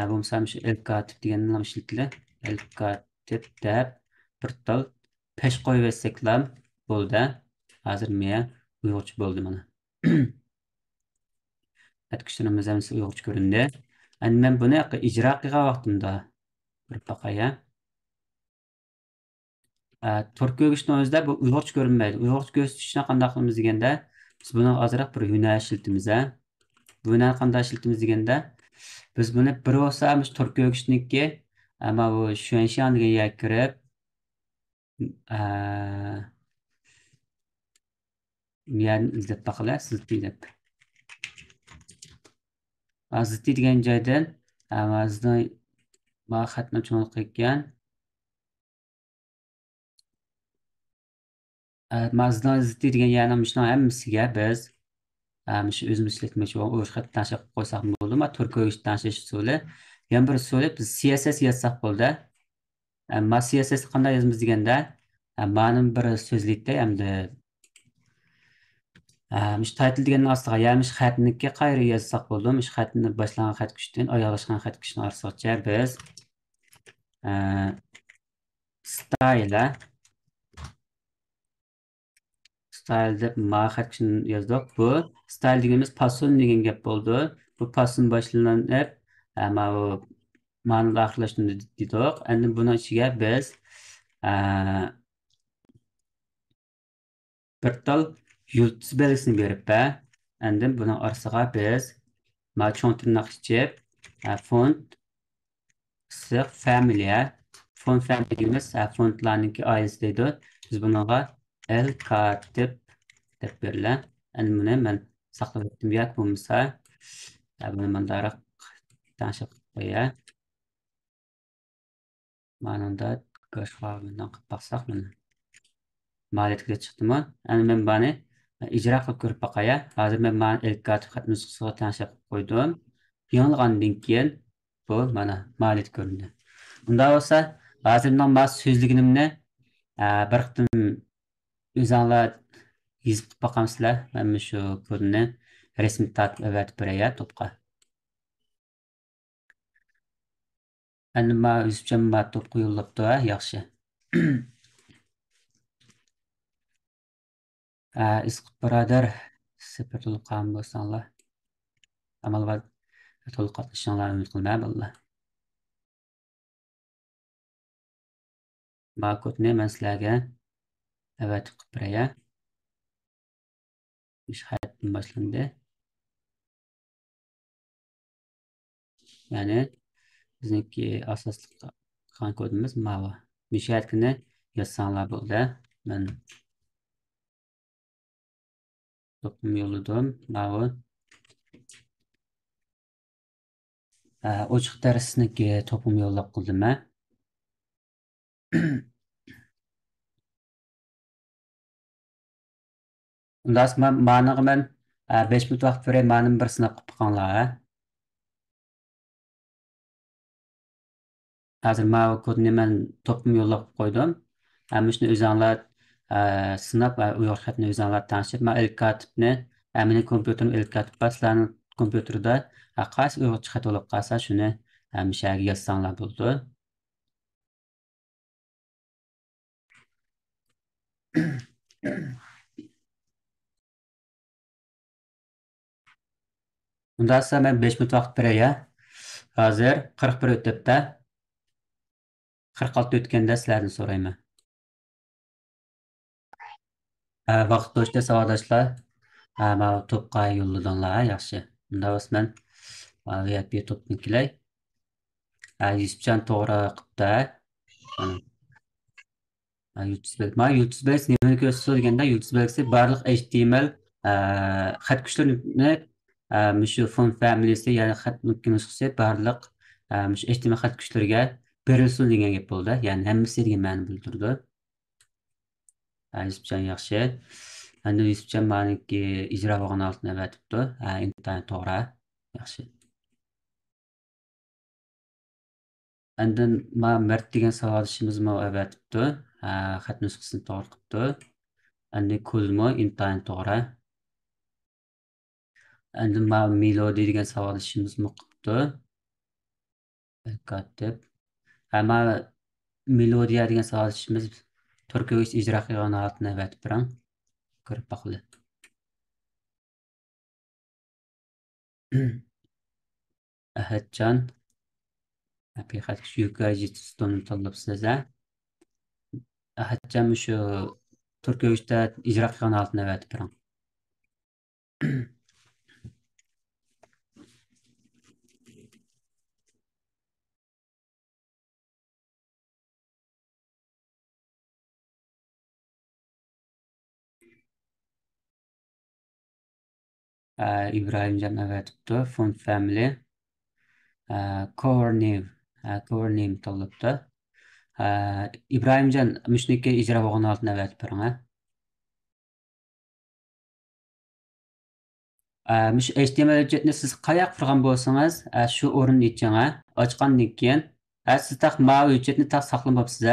bu misol shu Elkat deganni ham ishlatilar. Elkat deb bir tal pesh qo'yib bersaklar bo'ldi. Hozir men uyg'urcha bo'ldi mana. Atkushlarimiz ham uyg'urcha ko'rindi. Endi men buni ijro qilgan vaqtimda bir baqaya. Turk o'gishni o'zida bu uyg'urcha ko'rinmaydi. Uyg'urcha ko'rsatishni qanday qilamiz deganda, biz buni ozroq bir yo'nalish ishlatamiz. Buni qanday ishlatamiz deganda, biz buni bir bo'lsa turk o'gishniki, ammo bu shuanshan degan yerga kirib, yani izlab baqinglar, ziddi deb. Ziddi degan joydan bizning xatni cho'nq qilgan mazdan ziddi degan yana shuni hammasiga biz Şu özümüzlük şu o'sha tanışıp qo'ysak bo'ldi. Ma turkiy tanishish usuli. Yana bir usuli biz CSS yozsak bo'ldi. Ma CSS qanday yozamiz deganda, ma'lum bir so'zlikda hamda مش title deganning ostiga ya'ni xatniki qayerga yozsak bo'ldi. Xatni boshlangan xat kuchdan oyoqlashgan xat kuchni orasigacha biz style style deb xat kuchni yozdik. Bu style deganimiz pasun degan gap bo'ldi. Bu pasun boshlanib ma bu ma'noda oxirlashni dedik. Endi buni ichiga biz bir tal yulduz belgisini berib endi buni orasiga biz ma cho'ng tirnoq ichib font Sırf family, font family dediğimiz fontlarınki ailesi deydi. Biz bunlara el katip deb berilen. Yani bunu ben saklab ettim yak bu misal. Bunu ben darak tanışıp koya. Manında göçvarından qilib baksak bunu. Maliyetga chiqdimi? Yani men bani ijro qilib ko'rib boqaya. Hozir men mana el katib xat nusxasiga tanishib qo'ydim. Yanılgandan keyin bu mana maliyet ko'rindi. Unda olsa, hozirdan bas so'zligimni bir qitim o'zinglar yozib boqamsizlar. Men shu kodni rasmiy tartib avatib beraya to'pqa. Endi men o'zimcha to'pqa yo'llabdi, yaxshi. Isqut birodar, super to'liq qilgan bo'lsanglar, amal va to'liq qatnashinglarni umid qilmayman billah. Men kodni men sizlarga avatib qilib beraya. Ish hayotdan boshlandi. Ya'ni bizniki asosli qilgan kodimiz mana bu. Mishayatni yozsanglar bo'ldi. Men to'pim yo'lladim. Mana bu ochiq darsniki to'pim yo'llab qildim. Undan so'ng ma'niga men 5 minut vaqt beray, ma'nim bir sinab qilib boqinglar. Hozir mana bu kodni men to'pim yo'llab qo'ydim. Shuni o'zinglar sinab va u ro'yxatni o'zinglar tanishib, men ilk katibni, meni kompyuterim ilk katib bor, sizlarning kompyuterda qaysi uyg'urcha xat bo'lib qolsa, shuni mishaga yozsanglar bo'ldi. Undan so'ng men 5 minut vaqt beray. Hozir 41 o'tibdi. 46 o'tganda sizlarni so'rayman. Vaqt do'stlar, savodashlar. Mana to'pqa yo'lladinglar, yaxshi. Unda men VIP to'pnikilay. Yusufjon to'g'ri qilibdi. Mana yulduz belgisi nimani ko'rsatadi deganda, yulduz belgisi barliq HTML xat kuchlarini shu font familiyasi, ya'ni xat nusxasi barliq shu HTML xat kuchlariga berilsin degan gap bo'ldi. Ya'ni hammasi degan ma'ni bildirdi. Yusufjon yaxshi. Endi Yusufjon meniki ijro bo'lgan altini avatibdi. Intayin to'g'ri. Yaxshi. Endi Mert degan savolishimizni avatibdi. Xat nusxasini to'g'ri qilibdi. Endi ko'zmi intayin to'g'ri. Endi Melody degan savolishimizni qilibdi. Katib. Ama Melodiya degan savolishimiz Turkiya ijro qilgan altini avatib turing. Ko'rib boqinglar. Ahadjon haqiqat shu yuqori sistemni tanlabsiz. Ahadjon shu Turkiya ijro qilgan altini avatib turing. İbrahimcan avatibdi. Font family. Cover name tanlabdi. İbrahimcan mushniki ijro bo'lgan altini avatib turing. Şu HTML hüccetini siz qayoq qurgan bo'lsangiz, shu o'rinni iching, ochgandan keyin, siz taq mavi hüccetni taq saqlamabsiz.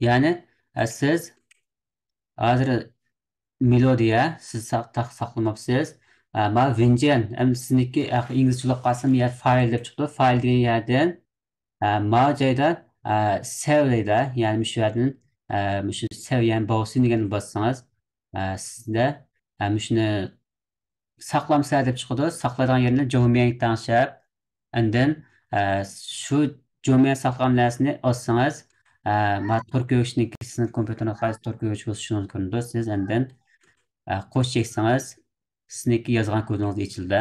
Ya'ni, siz hozir melodiya siz taq saqlamabsiz. Ma Wingen, sizniki inglizchaga qasam ya file deb chiqdi. File degan yerdan ma joyda save deydi. Ya'ni shu yerdan shu save yani bossin degan bossangiz, sizda shuni saqlamsa deb chiqadi. Saqlaydigan yerini domain tanishib, and then shu domain saqlagan narsani olsangiz, ma tor ko'rishni sizning kompyuterni qaysi tor ko'rish bo'lsa shuni ko'rindi. Siz and then qo'sh cheksangiz, sizniki yozgan kodingiz ichildi.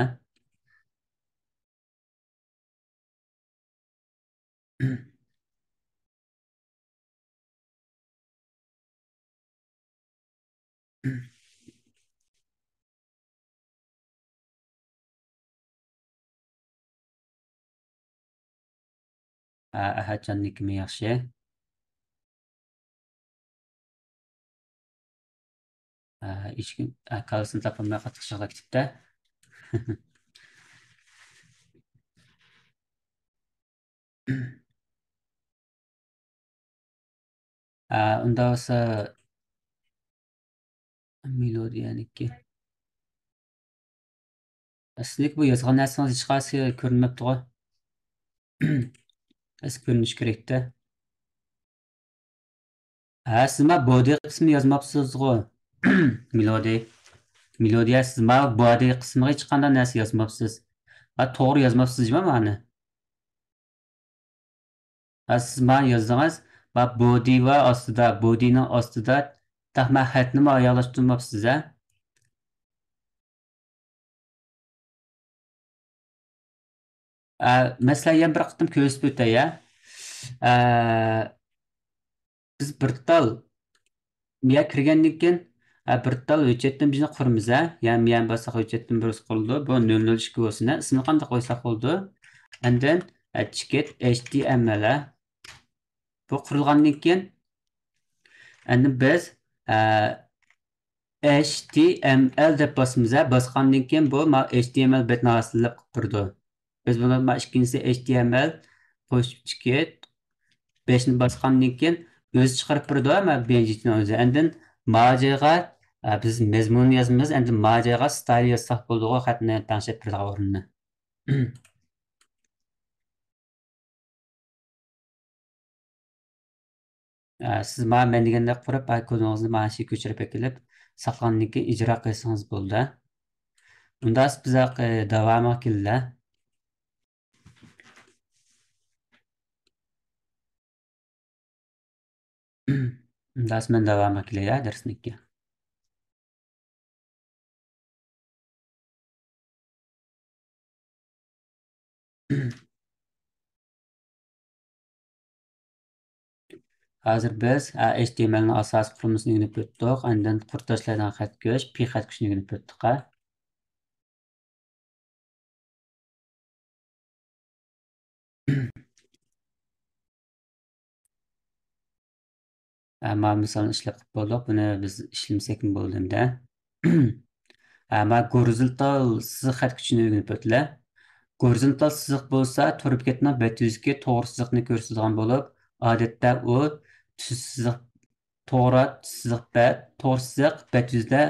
Ahadjonniki yaxshi. Hech kim kalsini topolmay qattiq shag'al ketibdi. Unda bo'lsa melodiyaniki. Sizlik bu yozgan narsangiz hech qaysi ko'rinmabdi-ku. Siz ko'rinish kerakda. Siz ma body qismini yozmabsiz-ku. Melodiya. Melodiya siz ma body qismiga hech qanday narsa yozmabsiz. To'g'ri yozmabsizmi mani? Siz ma yozdingiz, body va ostida, bodyning ostida taxma xatni ayolashtirmabsiz-a? Mesela bir qitim ko'rsatib o'tay. Biz bir tal miya kirgandan keyin bir tal hujjatdan bizni quramiz. Ya'ni miya bosaq hujjatdan birisi qurildi. Bu 002 bo'lsin. Ismini qanday qo'ysak bo'ldi? And then ticket HTML. Bu qurilgandan keyin endi biz HTML deb bosamiz. Bosgandan keyin bu HTML betni hosil qilib turdi. Biz buni ikkinchisi HTML qo'shib ticket 5 ni bosgandan keyin o'zi chiqarib turdi, ama benjitni o'zi. Endi mojaga biz mazmun yozamiz. Endi mojaga style yozsak bo'ldi-ku, xatni tanishib turgan o'rinni. Siz men degandek qurib, kodingizni mana shu ko'chirib kelib, saqlangandan keyin ijro qilsangiz bo'ldi. Unda biz davomi keldi. Unda men davomi kelay darsniki. Hozir biz HTML'ning asosiy qurilmasini o'rganib o'tdik. Undan qurtashlardan xat go'sh, pi xat kuchini o'rganib o'tdik. Ma misolni ishlab bo'ldik. Buni biz ishlamasak bo'ldimda. Ma horizontal siziq xat kuchini o'rganib o'tdilar. Horizontal siziq bo'lsa, turib ketgan bet yuzga to'g'ri siziqni ko'rsatadigan bo'lib, odatda u tuz siziq to'g'ri siziq bet, to'g'ri siziq bet yuzda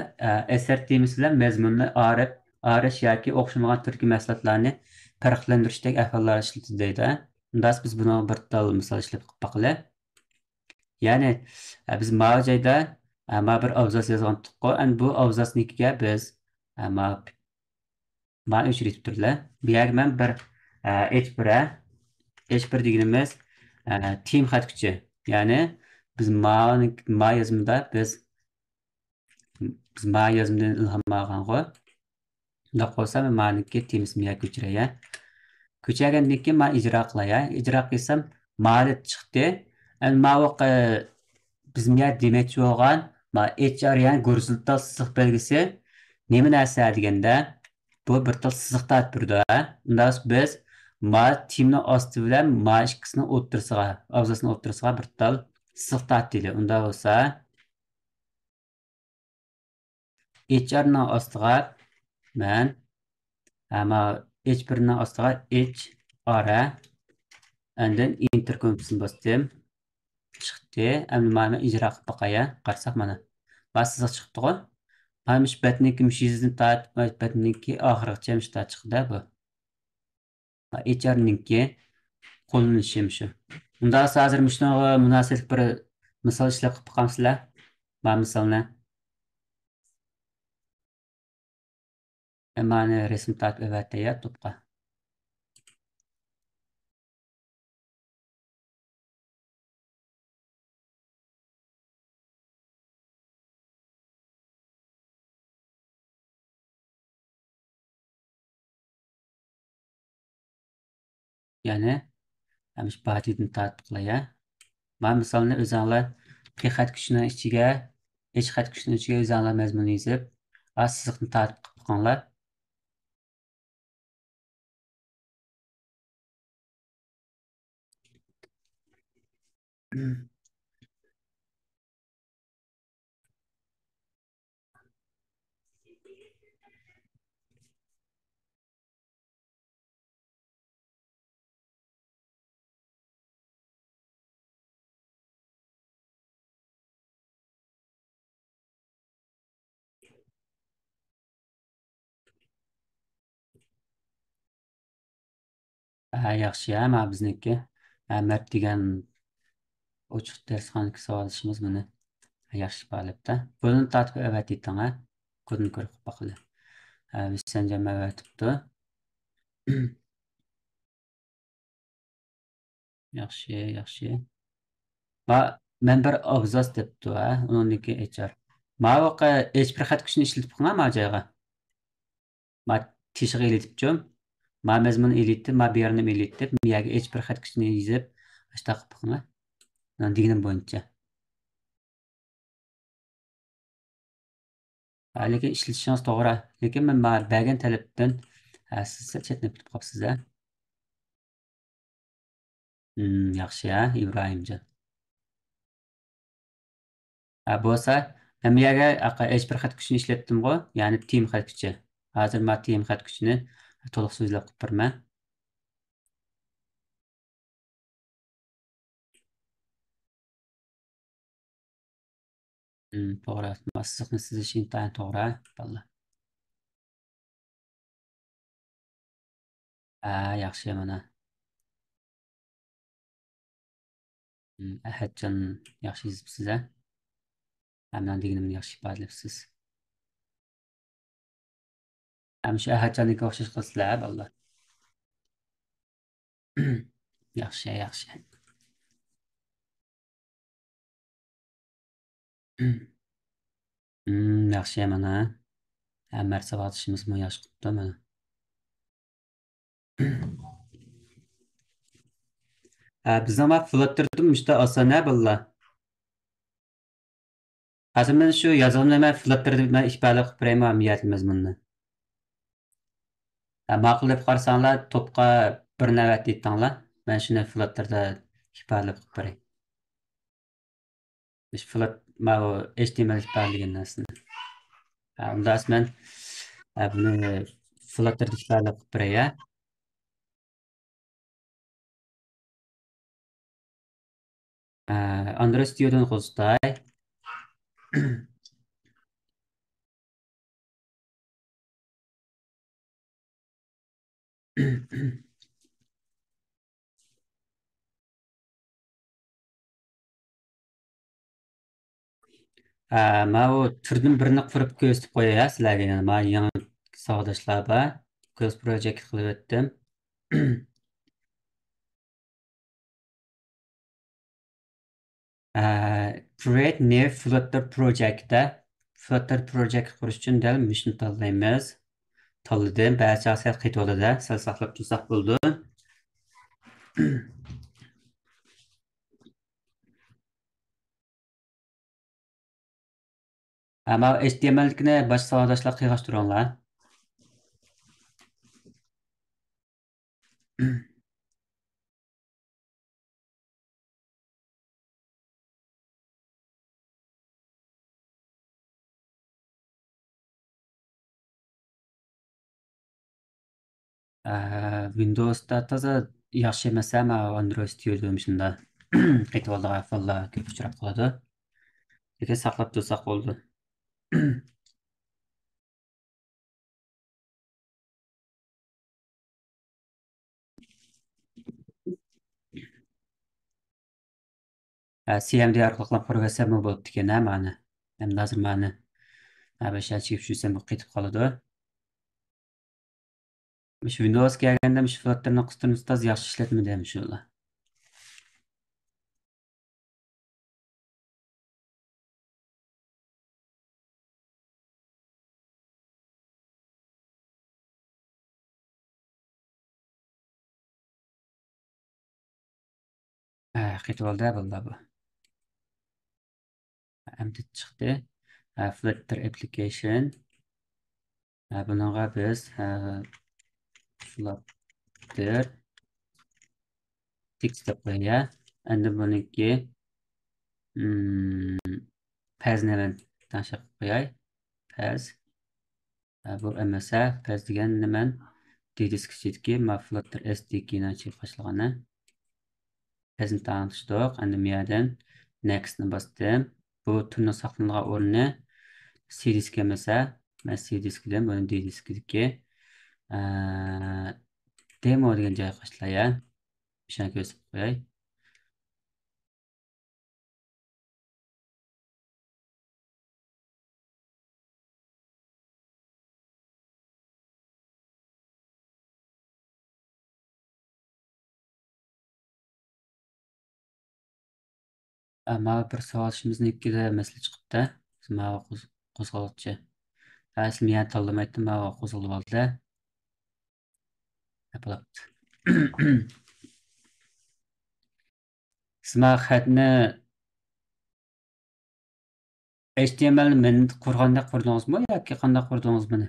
asar temasi bilan mazmunni arish yoki o'xshamagan turki mahsulotlarni farqlantirishdek ahvollar ishlatadi deydi. Unda biz buni bir tal misol ishlab baqili. Ya'ni biz mana joyda bir abzas yozgandik-ku. Bu abzasnikiga biz mana o'chirib turdilar. Bu yerga men bir h1 deganimiz team xat kuchi. Ya'ni biz ma yozimda biz ma yozimdan ilhom olgan-ku. Unda qolsa men maniki team ismiga ko'chiraye. Ko'chirgandan keyin men ijro qilay. Ijro qilsam ma'lum chiqdi. Ma bizga demoqchi bo'lgan HR ya'ni horizontal siziq belgisi nima narsa deganda bu bir xil siziqda turdi. Unda biz teamning osti bilan ikkisini o'ttirisiga, avzasini o'ttirisiga bir xil siziqda deydi. Unda bo'lsa HR ning ostiga man ama H1'ning ostiga H ara andın enter ko'mpusini bosdim. Chiqdi. Endi mana ijro qilib boqaya. Qarasak mana. Basiz chiqdi-ku. Mana shu batniki mushizidan tortib, batniki oxirigacha mushta chiqdi bu. HR'ninki qo'llanishim shu. Unda hozir shunga munosib bir misol ishlab qilib boqamsizlar. Mana misolni. Mana rasm tortib evataya to'pqa. Ya'ni ham shu badidan tortib qilaya. Mana misolni o'zinglar P xat kuchini ichiga, H xat kuchini ichiga o'zinglar mazmunni yozib, siziqni tortib qilib boqinglar. Yaxshi, mana bizniki. Mart degan ochiq darsxonaki savolishimiz buni yaxshi bo'libdi. Buni tortib evatding-a? Kodni ko'rib boqili. Biz jam evatibdi. Yaxshi, yaxshi. Men bir abzas debdi, uniki HR. Ma vaqa H1 xat kuchini ishlatib qo'ygan ma joyga. Ma teshig'i iletibdim. Ma mazmun iletib, ma bu yerni iletib, bu yerga H1 xat kuchini yozib, ashta qilib qo'ygan. Deganim bo'yicha. Lekin ishlatishingiz to'g'ri. Lekin men bergan talabdan siz chetni bitib qolibsiz-a. Yaxshi-a, Ibrohimjon. Bo'lsa, men bu yerga H1 xat kuchini ishlatdim-ku, ya'ni team xat kuchi. Hozir men team xat kuchini to'liq so'zlab qilib beraman. To'g'ri. Sizni sizish intayin to'g'ri, balla. Yaxshi mana. Ahadjon yaxshi yozibsiz-a. Men deganimni yaxshi ifodalabsiz. Shu Ahadjonga o'xshash qilsizlar, balla. Yaxshi, yaxshi. Yaxshi mana. Marsa otishimiz yaxshi qilibdi mana. Bizning Flutter'da mishta osona balla. Hozir men shu yozuvni men Flutter'da men ifoda qilib berayman niyat mazmunni. Ma'qul deb qarasanglar to'pqa bir navbat deytinglar. Men shuni Flutter'da ifoda qilib beray. Flut ma HTML ifodalagan narsani. Unda men buni Flutter'da ifoda qilib beray. Android Studio'dan qo'zg'ay. Men u turdan birini qurib ko'rsatib qo'yay sizlarga. Men yangi savodashlar bor. Close project qilib o'tdim. Create new Flutter project'da Flutter project qurish uchun dal shuni tanlaymiz. Tanladim. Barcha asal qaytib oladi. Sal saqlab tursak bo'ldi. Ama HTML'ni boshqa savodashlar qiyg'ashtiringlar. Windows'da toza yaxshi emas ham Android yurdim shunda. Qaytib oldi iPhone'lar ko'p uchrab qoladi. Lekin saqlab tursak bo'ldi. CMD orqali quraversam bo'libdi ekan mani. Ham hozir mani abashachi tushsam qaytib qoladi. Shu Windows kelganda shu Flutter'ni qistirib toz yaxshi ishlatmadi ham shular. Qaytib oldi bo'ldi bu. Endi chiqdi. Flutter application. Bunga biz Flutter text deb qo'yay. Endi buniki Paz'ni tanishib qo'yay. Paz. Bu emasa, Paz degan niman? Diskchiki Flutter SDK ni ochib boshlagani. Paz'ni tanishdik. Endi bu yerdan Next ni bosdim. Bu turni saqlangan o'rni C disk emasa, men C diskdan buni D diskdagi demo degan joyga qo'shilay. Shuni ko'rsatib qo'yay. Ama bir soatimizniki masala chiqibdi. Mana qo'zg'oluvchi. Asli men tanlamaydim, mana qo'zg'olib oldi. Yapılaptı. Sizma xatni HTML men qurganda qurdingizmi yoki qanday qurdingiz buni?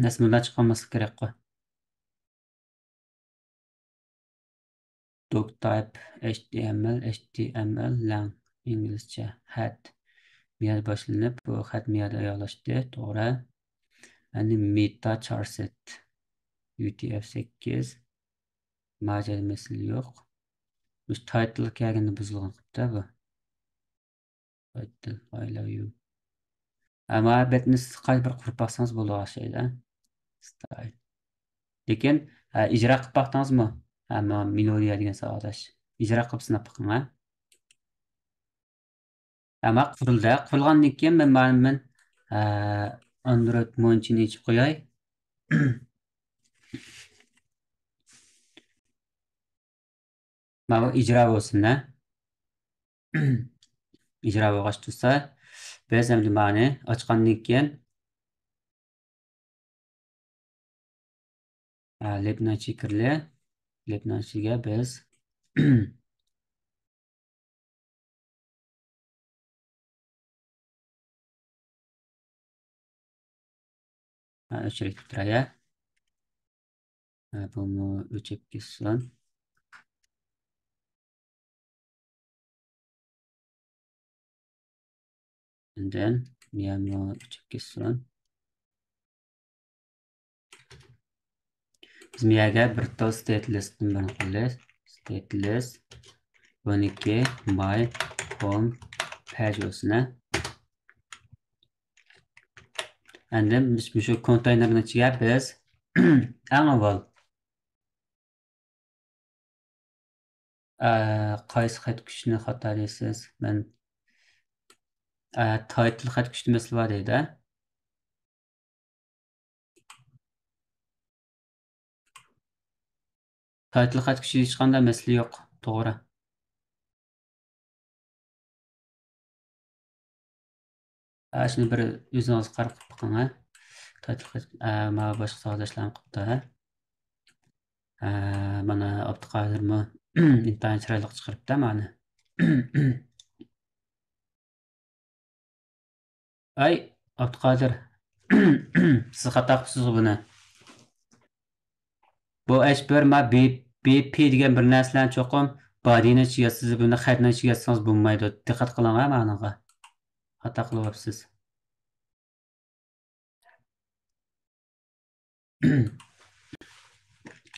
Rasmlar chiqolmasa kerak qo'y. Doctype HTML lang inglizcha xat miyada boshlanib, bu xat miyada ayollashdi, to'g'ri. Endi meta charset UTF-8 majal mesel yo'q. Bu title kelganda buzilgan qilibdi bu. Title I love you. Ama betni siz qaysi bir qurib baksangiz bo'ladi o'xshaydi. Style. Lekin ijro qilib baqdingizmi? Ama melodiya degan savoldash. Ijro qilib sinab boqing. Ama qurildi. Qurilgandan keyin men Android Monchini ichib qo'yay. Mana bu ijro bo'lsin. Ijro bo'lgach tursa, biz endi mani ochgandan keyin Lebnachi kirli. Lebnachiga biz o'chirib turaya. Bunu o'chib ketsin. And then bunu o'chib ketsin. Biz bu yerga bir to stateless'ni bir qilamiz. Stateless buniki my home page bo'lsin. Endi biz shu konteynerning ichiga biz eng avval qaysi xat kuchni xato deysiz? Men title xat kuchni mesela deydi. Title xat kuchi hech qanday misli yo'q, to'g'ri. Shuni bir o'zingiz qarab boqing. Title xat mana boshqa savdoshlarni qilibdi. Mana Abduqodirmi intayin chiroyli chiqaribdi mani. Ay, Abduqodir. Siz xato qilibsiz buni. Bu H1 ma BP degan bir narsalarni cho'qim bodyni ichiga siz buni xatni ichiga yozsangiz bo'lmaydi. Diqqat qiling ma'noga. Xato qilyapsiz.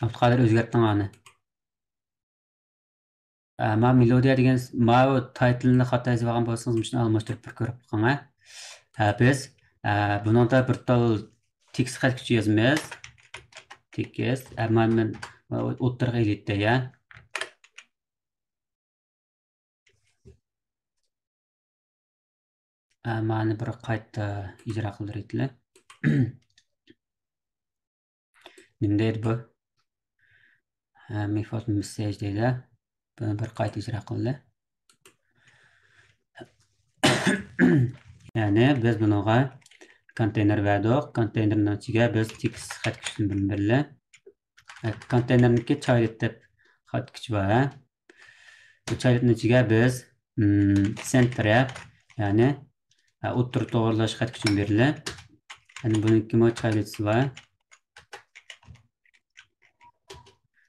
Abdulqadir o'zgartding ani. Ma melodiya degan ma titlini xato yozib olgan bo'lsangiz, shuni almashtirib bir ko'rib boqing. Biz buningda bir tal tekst xat kuchi yozamiz. Tekst, men o'ttirg'a elitda ya. Mani bir qayta ijro qildirayliklar. Nima deydi bu? Method message deydi. Buni bir qayta ijro qildi. Ya'ni biz bunga konteyner verdik. Konteynerning ichiga biz text xat kuchini bildirdi. Konteynerninki child deb xat kuchi bor. Bu childning ichiga biz center ya'ni o'ttir to'g'rilash xat kuchini berildi. Yani buniki mo child'si bor.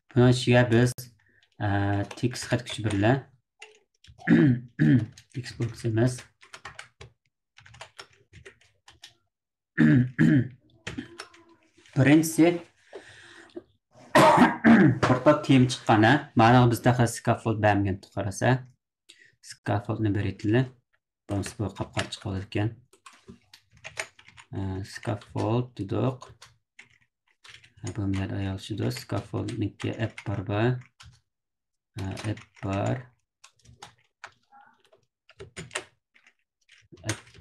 Bunun ichiga biz text xat kuchi berildi. Xbox emas. Birinchisi orta tem chiqqani. Mana bizda scaffold bermagan qarasa. Scaffoldni berayliklar. Bunisi bu qap-qat chiqib ekan. Scaffold dedik. Bu yerda ayolchidir. Scaffoldniki app bor. App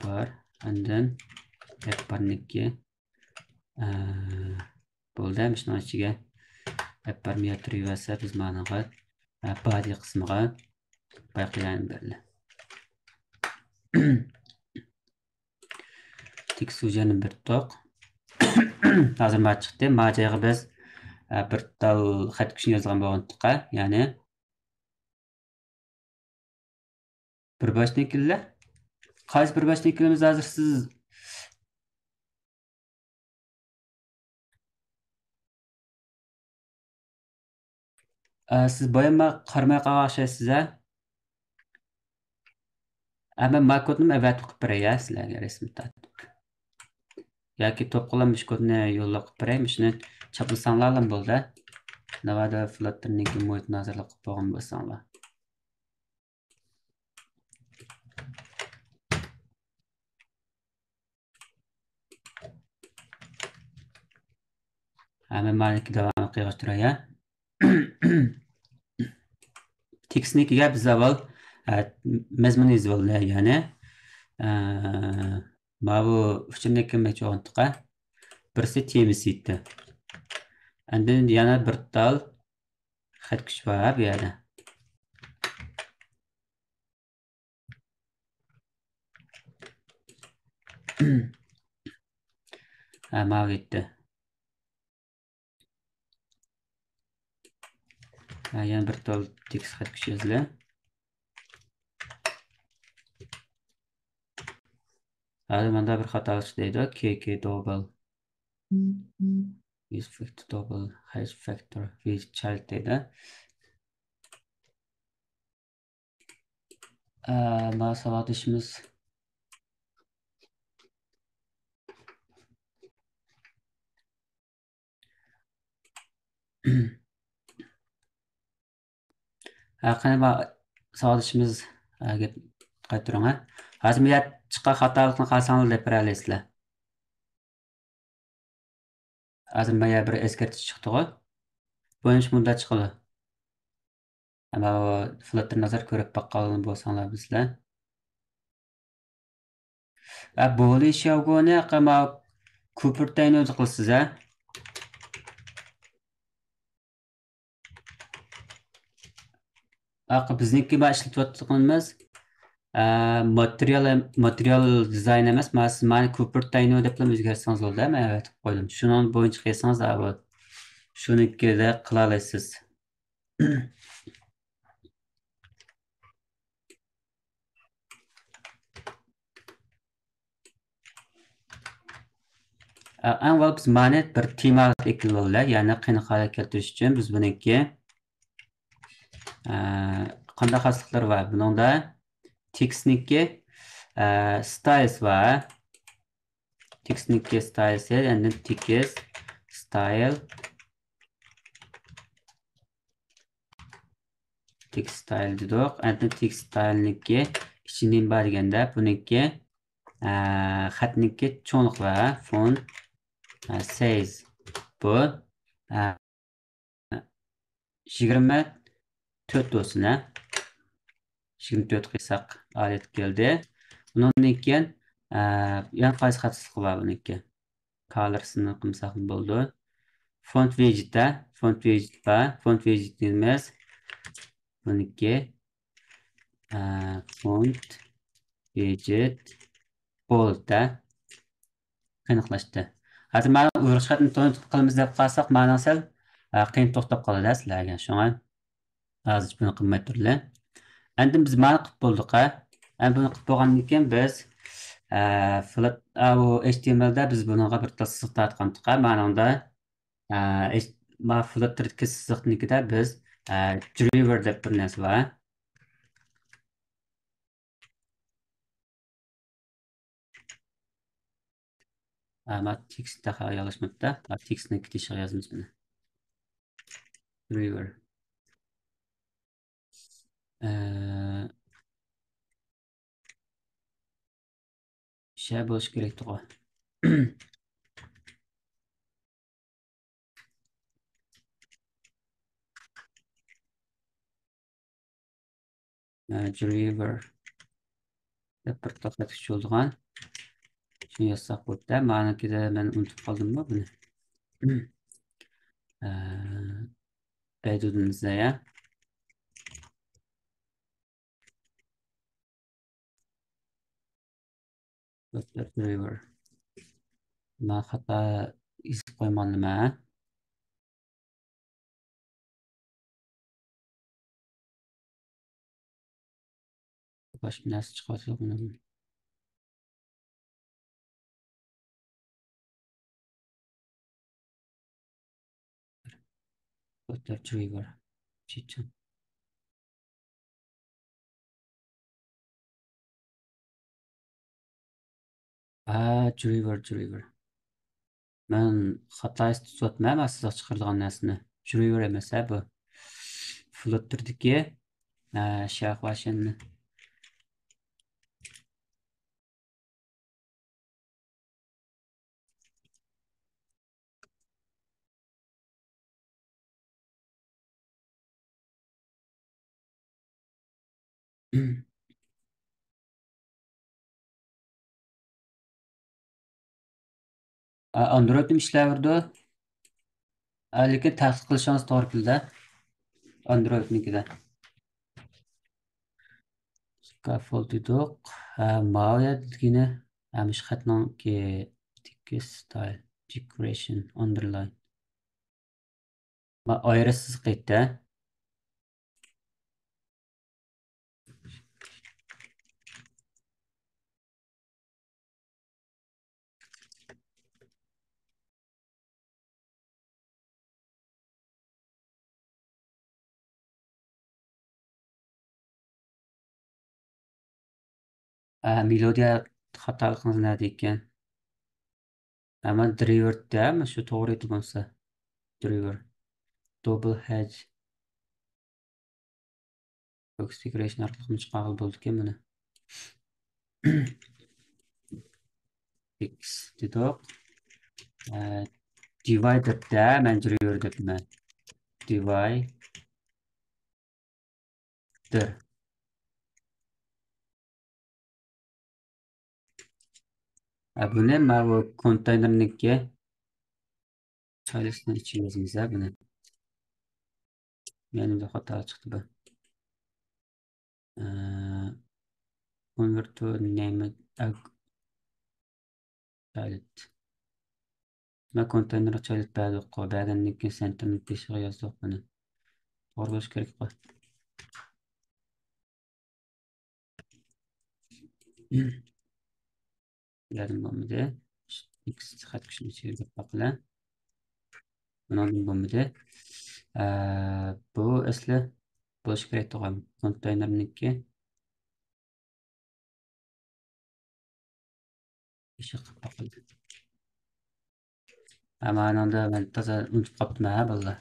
bor. And then app barniki bo'ldi. Shuni ichiga app parametri yozsa biz managa body qismiga bayqagan beriladi. Text sujeni bir toq. Hozir ma chiqdi. Majaga biz bir tal xat kuchini yozgan bo'lgandiqa, ya'ni bir boshniklar. Qaysi bir boshniklarimiz hozir siz siz boyama qarmay qolasiz a? Ama makodni avat qilib beray sizlarga rasm tartib. Yoki to'pqalanmish kodni yo'llab qilib beray, shuni chaplasanglar ham bo'ldi. Navada Flutter'niki muhit nazarlik qilib qo'ygan bo'lsanglar. Men maniki davom qilishtiray. Textnikiga biz avval mazmun yozib ya'ni bu uchiniki mecho'ntiqa birisi temisi edi. Endi yana bir tal xat kuch bor bu yerda. Mavitdi. Yana bir tal text xat kuch yozildi. Hadi manda bir xato deydi. KK double use factor double hash factor with child deydi. Ma savatishimiz qani savatishimiz qaytaring. Hozir men chiqqan xatolikni qilsanglar deb berasizlar. Hozir menga bir eskartish chiqdi-ku. Bo'lish bunda chiqadi. Ama Flutter nazar ko'rib baqqalini bo'lsanglar bizlar. Bo'lish yog'ini qama ko'pirtayni o'zi qilsiz a. Bizniki ma ishlatayotganimiz material dizayn emas, mani ko'pirtayni deb o'zgarsangiz bo'ldi, men aytib qo'ydim. Shuning bo'yicha qilsangiz shunikida qila olasiz. Avval biz mani bir tema eklaylik, ya'ni qiyinchilik keltirish uchun biz buniki qanday xosliklar var? Buningda textniki styles var. Textniki styles and then text style textile dedik. Endi textileniki içinde nima deganda buniki xatniki cho'nliqlar font size bu 24 do'sina 24 qilsak olat keldi. Bundan keyin yana qaysi xatsizlik bor buniki? Colors'ını qilsak bo'ldi. Font widget'da font widget bor. Font widget deymiz. Buniki font widget bold'da aniqlashdi. Hozir mana uyg'ur xatini to'g'ri qilamiz deb qolsak, ma'no sal qiyin to'xtab qoladi sizlarga. Shunga hozir buni qilmay turlar. Endi biz mana qilib bo'ldik. Endi buni qilib bo'lgandan keyin biz flat bu HTML'da biz bunga bir tasdiq tortgandik. Mana unda ma Flutter sizliqnikida biz driver deb bir narsa bor. Ma textda yozishmoqda. Textni kitishga yozamiz buni. Driver. Şey bo'lish kerak to'g'ri. Driver deb bir to'xtatish bo'lgan. Shuni yozsak bo'ldi. Ma'nokida men unutib qoldimmi buni? Bedudimizda ya. Driver. Ma xato yozib qo'ymanmi? Boshqa narsa chiqarsa buni. Driver. Chichim. Driver. Men xato tutmayman siz chiqargan narsani. Driver emas bu. Flutter'dagi shahvashini. Android'im ishlayverdi. Lekin tasdiq qilishingiz to'g'ri keldi. Android'nikida. Scaffold dedik. Ma'lumotligini hamish xatnonki text style decoration underline. Ma ayrisiz qaytda. Melodiya xatoligimiz nima ekan? Ama driver mi? Shu to'g'ri edi bo'lsa. Driver. Double hedge. Configuration orqali chiqarib bo'ldi-ku buni. X dedik. Divider'da men driver debman. Divider. Buni mana bu konteynerniki çalıştığını içimiz buni. Menimda xato chiqdi bu. Convert to name child. Ma konteyner child ba'zi qo'ygandan senterni peshiga yozdik buni. To'g'ri bo'lish kerak qo'y. Yarim bo'lmadi. X xat kuchini ichiga qo'yib bundan bo'lmadi. Bu asli bo'lish kerak to'g'ri. Konteynerniki ishi qilib qo'yildi. Ama ananda ben taza unutib qolibman ha balla.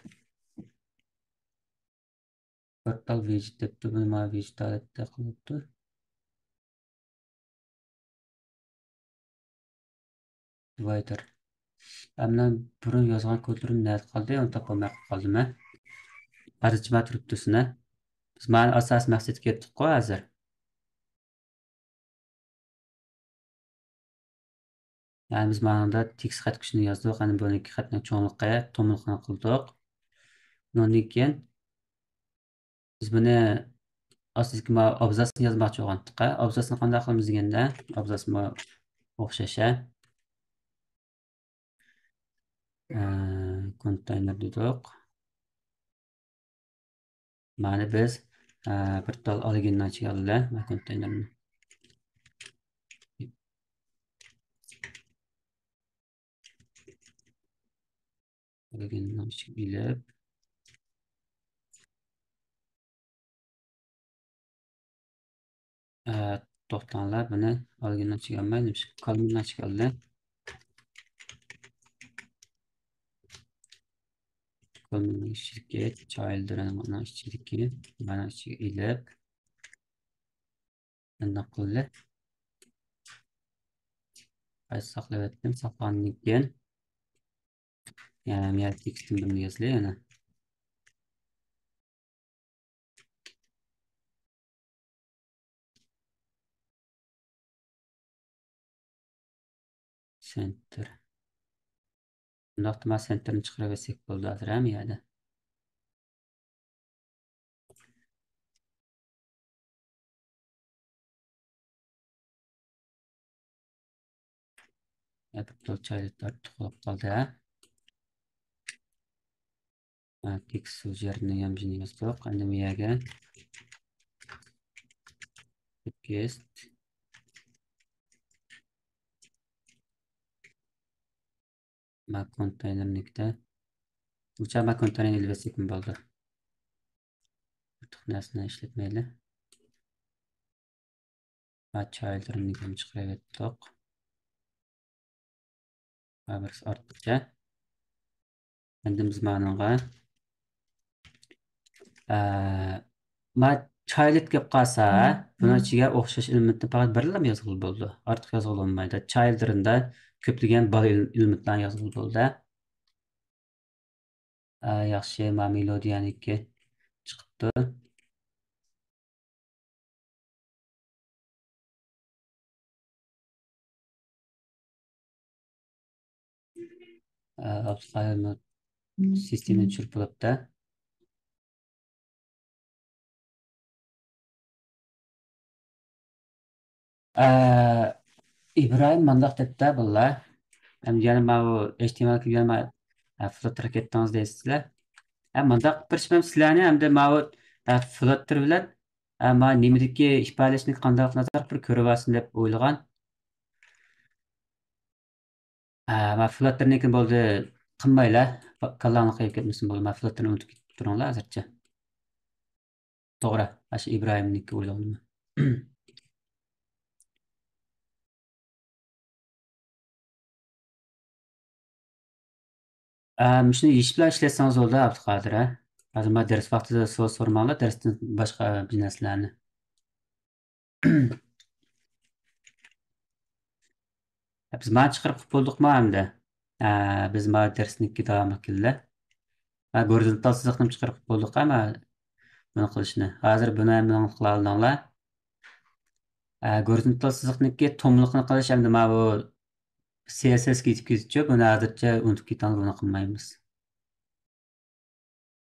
Portal widget debdi. Buni mana widget holatda qilibdi. Divider. Amdan burun yozgan kodlarim nerede qoldi? Uni topolmay qoldim. Qarishma turibdisini. Biz mana asos maqsadga yetdik-ku hozir. Yani biz mana text xat kuchini yozdik. Ana bu ikki xatning cho'nliqqa tomliqni qildik. Undan keyin biz buni asosiy abzasni yozmoqchi bo'lgandik. Abzasni qanday qilamiz deganda, abzasga o'xshasha konteyner dedik. Mana biz bir tal original chiqardilar konteynerni. Original ilib to'xtanglar, buni original chiqarmaymiz. Kolumndan chiqardilar. Kolumnning ichiga child'ni ichiga mana ichiga ilib bundoq qilib saqlab etdim. Saqlangan keyin yani textni bunu yazılı yana. Center. Bundoq centerni chiqaraversak bo'ldi hozir ham yerda. Bitta chayliklar tuqib qoldi. Text so'zlarini ham jini yozdik. Endi bu yerga text konteynernikda ucha konteyner ilib bo'ldi. Ortiq narsani ishlatmaydi. Child'ni ham chiqaraverdik. Bir ortiqcha. Endi biz ma'noga child kelib qolsa, buni ichiga o'xshash elementni faqat birla yozib bo'ldi. Ortiq yozib olmaydi. Child'da ko'plagan bola elementlarni yozib bo'ldi. Yaxshi, mana melodiyaniki chiqibdi. Abstraktni sistemni tushirib bo'libdi. İbrahim mandaq debdi bular. Hem yana mana bu HTML kelgan Flutter ketdingiz deysizlar. Mandaq bir shimim sizlarni hamda mana bu Flutter bilan mana nimadagi ifodalashni qanday nazar bir ko'rib olsin deb o'ylagan. Mana Flutter'niki bo'ldi qilmaylar. Kallani qo'yib ketmasin bo'ldi. Mana Flutter'ni unutib turinglar hozircha. To'g'ri. Shu İbrahimniki o'yladim. Shuni ish bilan ishlatsangiz bo'ldi, Abduqodir. Hozir men dars vaqtida savol so'ramanglar, darsdan boshqa bir narsalarni. Biz mana chiqarib bo'ldikmi hamda? Biz mana darsniki davom qildilar. Gorizontal chiziqni chiqarib bo'ldik ama buni qilishni. Hozir buni ham qila olinglar. Gorizontal chiziqniki tomliqni qilish hamda mana bu CSS ga yetib ketibdi. Buni hozircha unutib ketamiz, buni qilmaymiz.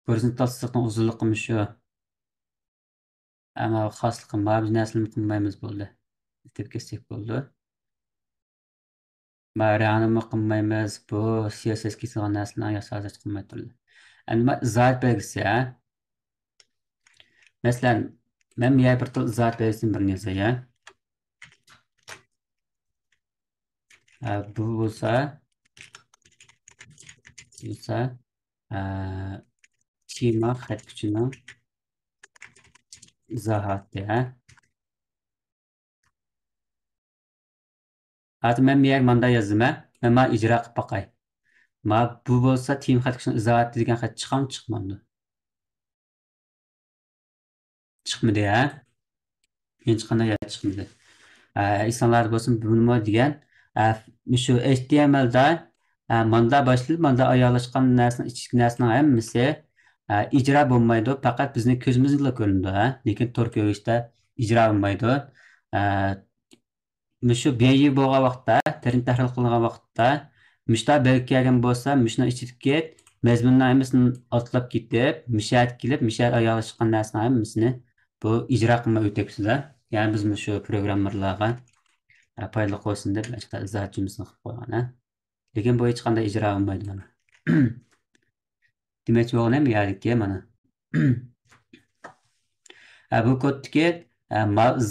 Gorizontal chiziqning uzunligi shu. Ama xoslik mana bu narsani qilmaymiz bo'ldi. Deb ketsak bo'ldi. Mariani qilmaymiz. Bu CSS kesilgan narsalarni hozir qilmay turdi. Endi izohat belgisi. Masalan, men bu yerga bir til izohat belgisini bir yozay. Bu bo'lsa kema xat kuchining izohati. Hozir men bu yerga manda yozdim. Men ijro qilib boqay. Bu bo'lsa team xat kuchining izohati degan xat chiqamdi, chiqmamdi. chiqmadi ha. Hech qanday chiqmadi. İnsanlar bo'lsin bunimi degan shu HTMLda manda boshlanib manda ayolashgan narsaning ichki narsaning hammasi ijro bo'lmaydi, faqat bizni ko'zimizga ko'rinadi, lekin tor ko'rishda ijro bo'lmaydi. Shu beyi bo'lgan vaqtda, terin tahlil qilingan vaqtda mishta belgi kelgan bo'lsa, mishni ichidagi mazmunni hammasini otlab ketib, mishat kelib, mishat ayolashgan narsaning hammasini bu ijro qilmay o'tyapsizda. Ya'ni biz shu programmerlarga paylı qo'ysin deb işte izoh jumlasini qilib qo'ygan, ha. Lekin bu hech qanday ijro bo'lmaydi mana. Demakchi bo'lganam yerdiki mana. Bu koddagi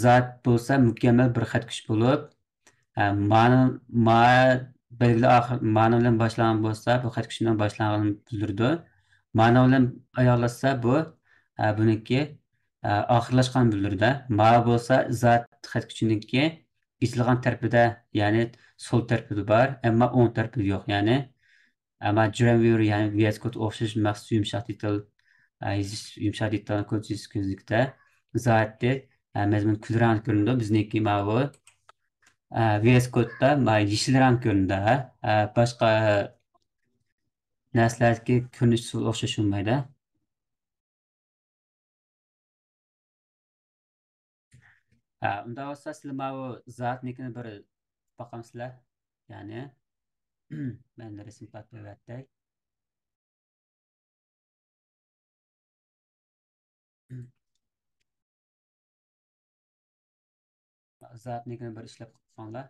zot bo'lsa mukammal bir xat kuch bo'lib, ma'no ma belgili oxir ma'no bilan boshlangan bo'lsa, bu xat kuchidan boshlanganini bildirdi. Ma'no bilan ayollatsa bu buniki oxirlashgan bildirdi. Ma bo'lsa zot xat kuchiniki ichilgan tarafida, ya'ni sol tarafida bor, ammo o'ng tarafida yo'q. Ya'ni ama Dreamweaver, ya'ni VS Code o'xshash maxsus yumshoq detal yozish yumshoq detal kod yozish ko'zlikda zotni mazmun kulrang ko'rinadi. Bizniki mana bu VS Code'da yeşil rang ko'rinadi. Boshqa narsalarga ko'rinishi o'xshash bo'lmaydi. Unda bo'lsa sizlar mana bu zotnikini bir boqamsizlar. Ya'ni men rasm topib zotnikini bir ishlab qo'yinglar.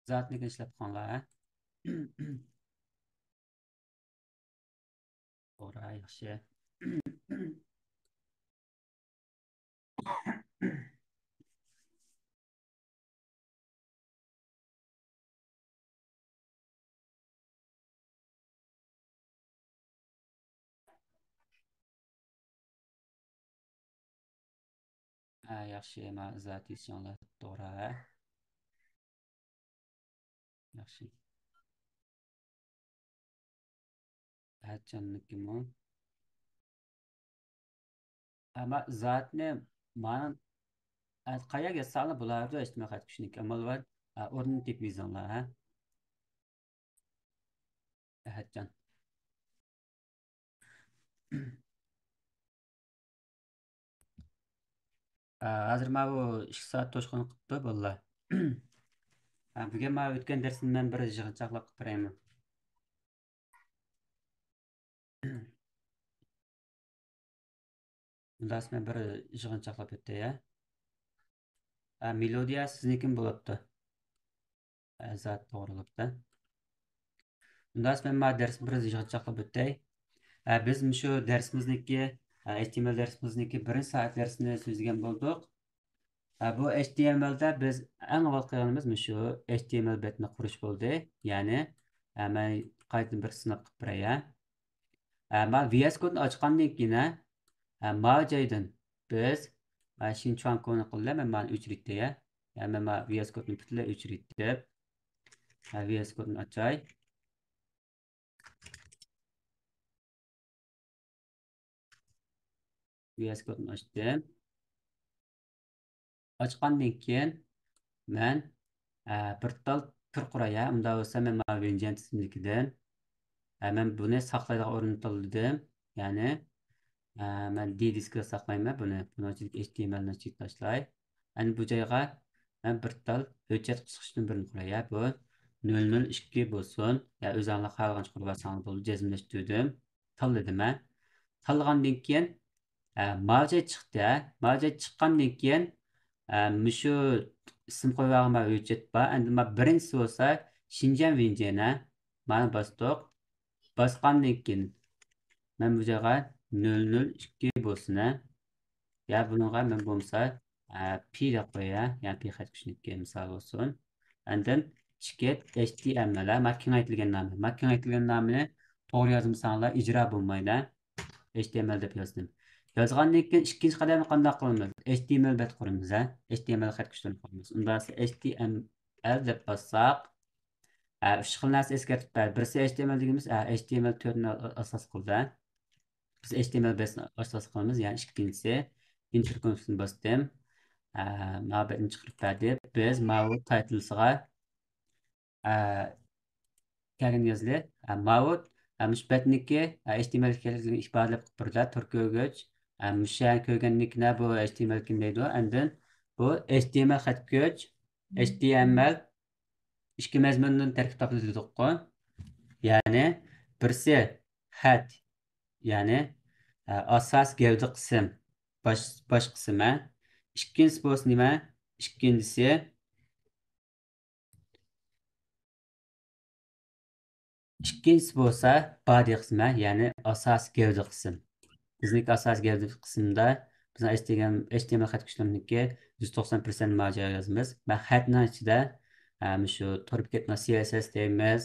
Zotnikini ishlab qo'yinglar. To'g'ri, yaxshi. Yaxshi, men zot ismlar to'g'ri. Yaxshi. Hajjanniki ama zotni mana qayerga solib bo'lardi, eshitmay qatnashnik amal var. O'rnini tepib yozinglar, ha. Hajjan. Hozir mana bu 2 soat to'shqin qilibdi bolalar. Bugun men o'tgan darsimdan bir yig'inchoqlab qilib berayman. Bundan men bir yig'inchoqlab o'tdi, ya. Melodiya siznikin bo'libdi. Zot to'g'rilibdi. Bundan men ma dars bir yig'inchoqlab o'tdi. Biz shu darsimizniki HTML darsimizniki 1 soat darsini so'zlagan bo'ldik. Bu HTML'da biz eng avval qilganimiz shu HTML betni qurish bo'ldi. Ya'ni men qayta bir sinab qilib beray. Men VS Code'ni ochgandan keyin ma joydan biz Xinchuan koni qilib men o'chirdi, ya. Ya'ni men VS Code'ni butunlay o'chirib VS Code'ni ochay. VS Code'ni ochdim. Ochgandan keyin men bir tal tur quraya. Unda bo'lsa men Vengeance ismlikidan men buni saqlaydigan o'rinni tanladim. Ya'ni men D diskga saqlayman buni. Buni ichiga HTML ni ichiga tashlay. Ani bu joyga men bir tal hujjat chiqishdan birini quraya. Bu 002 bo'lsin. Ya o'zingizlar xohlagancha qurib olsangiz bo'ladi. Jazmlashtirdim. Tanladim. Tanlagandan keyin mavjud chiqdi. Mavjud chiqqandan keyin shu ism qo'yganman hujjat bor. Endi men birinchisi bo'lsa Xinjiang Venjana mana bosdik. Bosgandan keyin men bu joyga 002 bo'lsin. Ya bunga men bo'lsa P deb qo'yay. Ya'ni P xat kuchniki misol bo'lsin. Andin chiket HTML men kengaytirilgan nomi. Men kengaytirilgan nomini to'g'ri yozmasanglar ijro bo'lmaydi. HTML deb yozdim. Yozgandan keyin ikkinchi qadamni qanday qilamiz? HTML bet quramiz, HTML xat kuchini quramiz. Unda HTML deb bossak, Üç xil narsa eskartib berdi. Birisi HTML deyimiz, HTML4 asas qildi. Biz HTML5 asas qilamiz, ya'ni ikkinchisi enter funksiyasini bosdim. Ma'badni chiqarib berdi. Biz ma'bu titlesiga kelgan yazılı. Ma'bud müşbetniki HTML kelimesini ifadalab qilib berdi. Turkogich müşan ko'rganlikni bu HTML kim deydi. Andın bu HTML xatgoch HTML ikki mazmundan tarkib topildi. Ya'ni birisi xat, ya'ni asas gavda qism, bosh qismi. İkincisi bo'lsa nima? İkincisi bo'lsa body qismi, ya'ni asas gavda qism. Bizniki asas gavda qismida bizning HTML xat kuchlamniki 190% mo'ljalga yozamiz. Va xatning ichida shu tor bekatni CSS deymiz.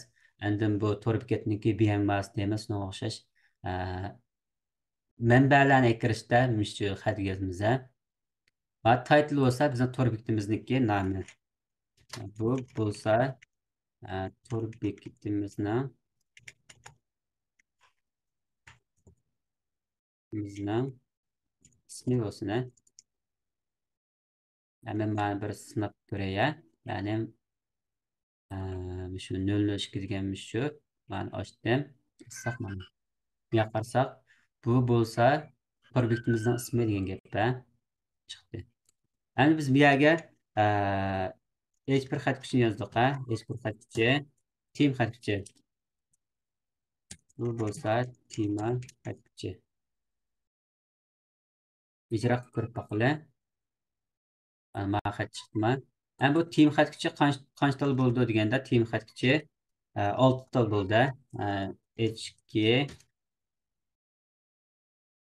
Andin bu tor bekatniki BMS deymiz. Shunga o'xshash manbalarni kirishda shu xat yozamiz. Va title bo'lsa bizning tor bekatimizniki nomi. Bu bo'lsa tor bekatimizning ismi bo'lsin. Hemen bana bir sınıf göreye. Yani şu 002 degenmiş şu. Ben açtım. Sakmam. Yaparsak bu bulsa produktumuzdan ismi degen gap çıktı. Yani biz bir yerge hiçbir xat küçüğünü yazdık ha. Hiçbir xat küçüğü. Team xat küçüğü. Bu bulsa team xat küçüğü. İcra kırıp bakılı. Xat çıktı. Yani bu team xat küçüğü kaç tal buldu degende team xat küçüğü 6 tal buldu. H2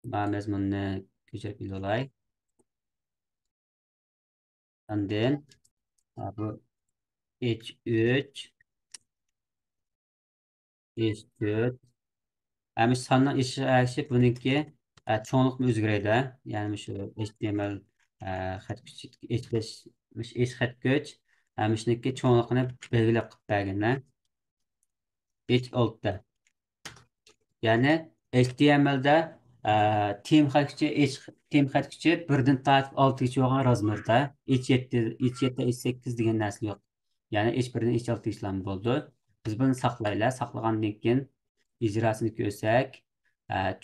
mazmunni ko'chirib olay. And then bu H3 H4 yani sondan eshib buniki cho'nliqni o'zgaradi. Ya'ni shu HTML xat kuch H5 H xatgoch shuniki cho'nliqni belgilab qilib berganlar. H6 ya'ni HTMLda team xatkuchi team xatkuchi 1dan tortib 6gacha bo'lgan razmerda H7 H7 H8 degan narsa yo'q. Ya'ni H1dan H6 ishlam bo'ldi. Biz buni saqlaylar. Saqlagandan keyin ijrosini ko'rsak,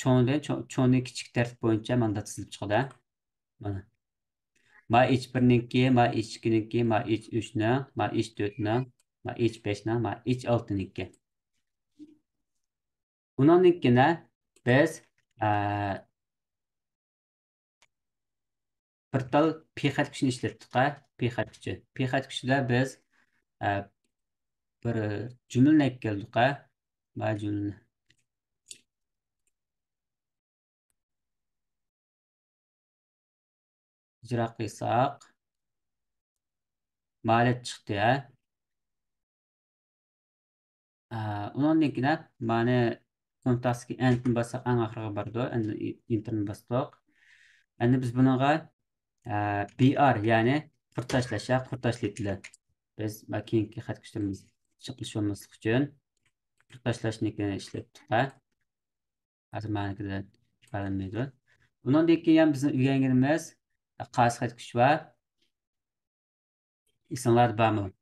cho'ndan kichik tartib bo'yicha mana tizilib chiqadi. Mana. Ma H1niki, ma H2niki, ma H3ni, ma H4ni, ma H5ni, ma H6niki. Uningkini biz bir tal p xat kuchini ishlatdik. P xat kuchi. P xat kuchida biz bir jumlani keldik. Va jumlani ijro qilsak, ma'lumot chiqdi. Uningkini mana kontaktga entni bossak eng oxiriga bordi. Endi interni bosdik. Endi biz bunga BR ya'ni qurtashlashlar. Biz keyingi xat kuchlarimiz chiqishmaslik uchun qurtashlashnikini ishlatdik. Hozir menimkida ifodalanmaydi. Undan keyin ham bizni o'rganganimiz qaysi xat kuch va ismlar bormi?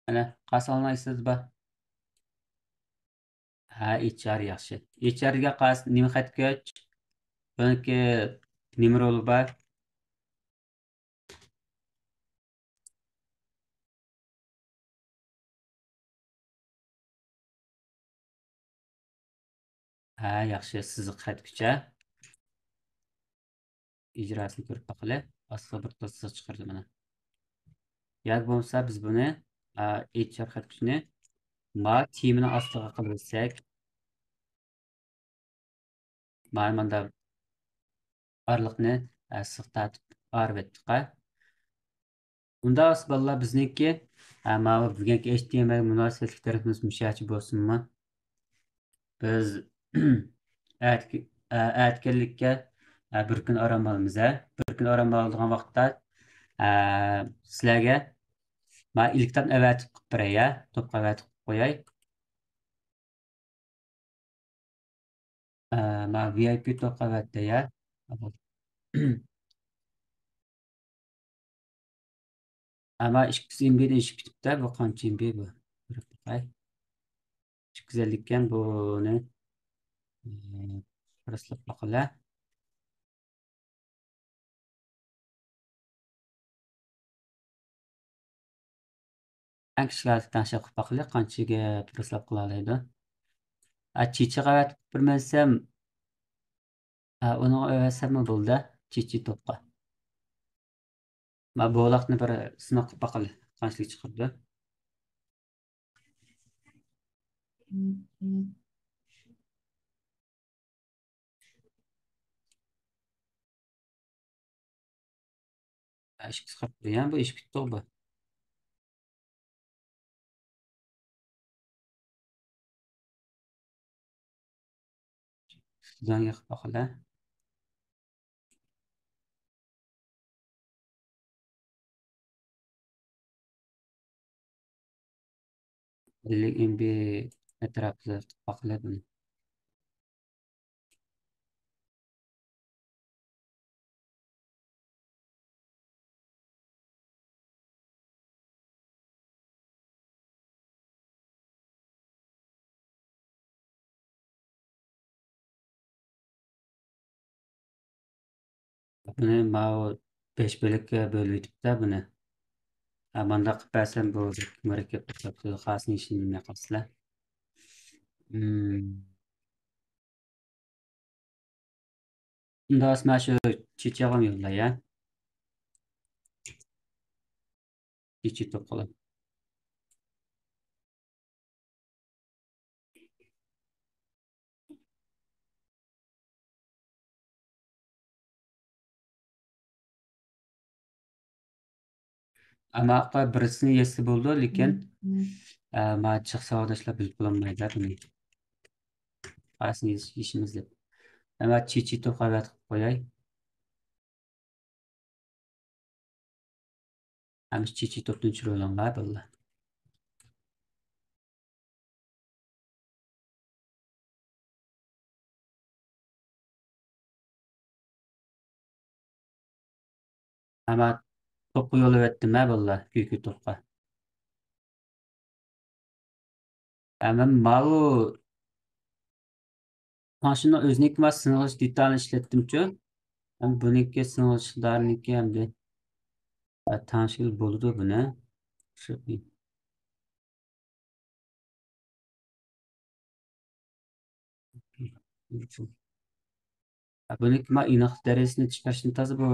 Ana qaysi olmaysizlar bor? HR yaxshi. HRga qaysi nima xat kuch? Buniki nima roli bor? Yaxshi. Sizni xat kuchi ijrosini ko'rib baqili. Asli bir to'siq chiqardi mana. Yo'q bo'lsa biz buni HR xat kuchini ma teamini ostiga qilsak, ma'lumotda orliqni siqtatib arvetdik. Unda asballar bizniki mana bugungi HTML munosabatliklarimiz mushachi bo'lsinmi? Biz aytganlikka Bir kun orom olamiz. Bir kun orom oladigan vaqtda sizlarga man ilkdan avatib qilib beray, to'pqa avatib qilib qo'yay. Man VIP to'pqa avatdi, ama 200 MB'den iş bitibdi. Bu qancha MB bu? Ko'rib boqay. 250 ekan buni. Qaraslab boqinglar. Eng kichiklardan tanishib boqinglar, qanchaga qaraslab qila oladi. Chichi qavat bilmasam, uni avatsam bo'ldi. Chichi to'pqa. Ma bo'loqni bir sinab qilib boqinglar. Qanchalik chiqibdi? Ish chiqibdi ham, bu ish bitdi bu. Sizlarga qilib boqinglar. 50 MB atrofida qilib boqinglar buni. Buni ma 5 bo'lakka bo'lib yetibdi buni. Bunda qilib bersam bu murakkab hisobda xasni ishini bilmay qolsizlar. Unda mana shu chechag'im yo'llar, chechi to'qqilar. Ama birisini yesi bo'ldi, lekin ma chiq savodashlar bilib bo'lmaydi buni. Xasni ishimiz deb. Ama chechi to'qqilat qilib qo'yay. Ham chechi to'pni tushirib olinglar bo'ldi. Ama to'pqa yo'l o'tdim bo'ldi, kuyku to'pqa. Ama malu mashina o'ziniki mas sing'ish detalni ishlatdim-chu. Ham buniki singilishlariniki hamda tanishil bo'ldi buni. Shu buniki ma inoq derecesini chiqarishni toza bu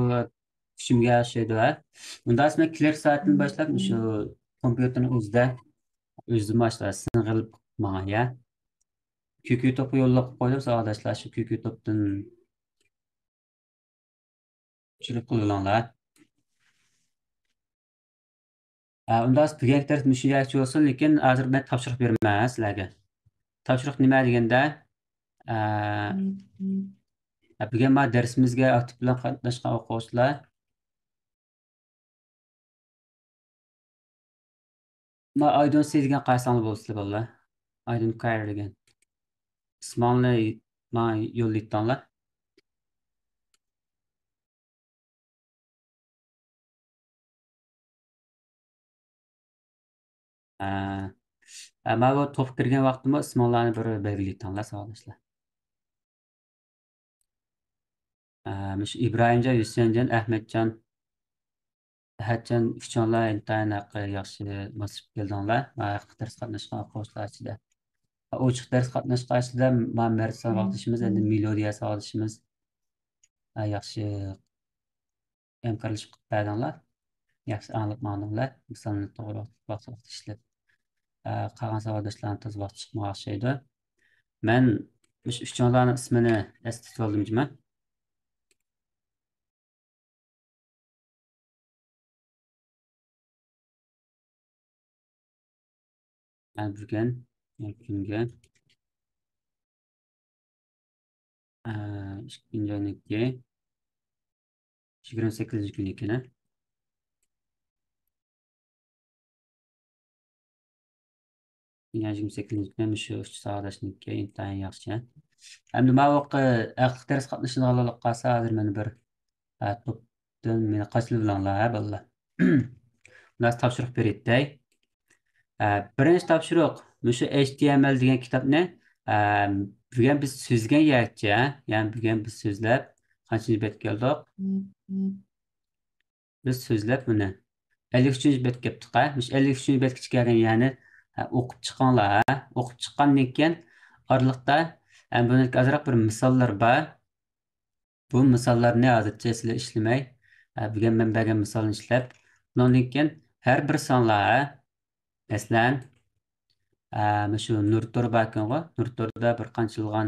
kuchimga yarashadi. Unda aslida kler soatini boshlab shu kompyuterni o'zida boshlar sing'ilib manga. QQ to'pni yo'llab qo'ydim, savodashlar shu QQ to'pdan tushirib qo'yinglar. Unda bugungi dars mushu yakchi bo'lsin, lekin hozir men topshiriq bermayman sizlarga. Topshiriq nima deganda, bugun ma darsimizga aktiv bilan qatnashgan o'quvchilar ma Aydın degan qaysanlar bo'lsizlar bolalar. Aydın Kayr degan. Ismonni ma yo'llaydilar. Ma bu to'p kirgan vaqtimda ismonlarni bir belgilaydilar savolashlar. Mush İbrahimjon, Husseynjon, Ahmedjon, Ahadjon uchonlar intayin yaxshi mas'ul keldinglar. Ma dars qatnashgan o'quvchilar ichida. Ochiq dars qatnashgan ichida ma Mert savodishimiz, endi Melodiya savodishimiz yaxshi hamkorlik qilib berdinglar. Yaxshi anglab misolni to'g'ri vaqt ishlab qolgan savodashlarni tez vaqt chiqmoqchi edi. Men uchonlarni ismini eslatib oldimman. Men bugun kunga ikkinchi 28 kunlikini. Dünya 28 kuni shu 3 soatdashniki intayin yaxshi. Endi men o aqlli dars qatnashadiganlar qolsa, hozir meni bir to'pdan meni qachli bilanglar, ha, bolalar. Ular topshiriq beraydi. Birinchi topshiriq shu HTML degan kitobni bugun biz so'zgan yakcha, ya'ni bugun biz so'zlab qancha bet keldik? Biz so'zlab buni 53 bet kelibdik. Mush 53 betgacha kelgan, ya'ni o'qib chiqqanlar, o'qib chiqqandan keyin oralikda buni azroq bir misollar bor. Bu misollarni hozircha sizlar ishlamay, bugun men bergan misolni ishlab, undan keyin har bir sonlar, masalan, shu Nurtor bakonga, Nurtorda bir qanchilgan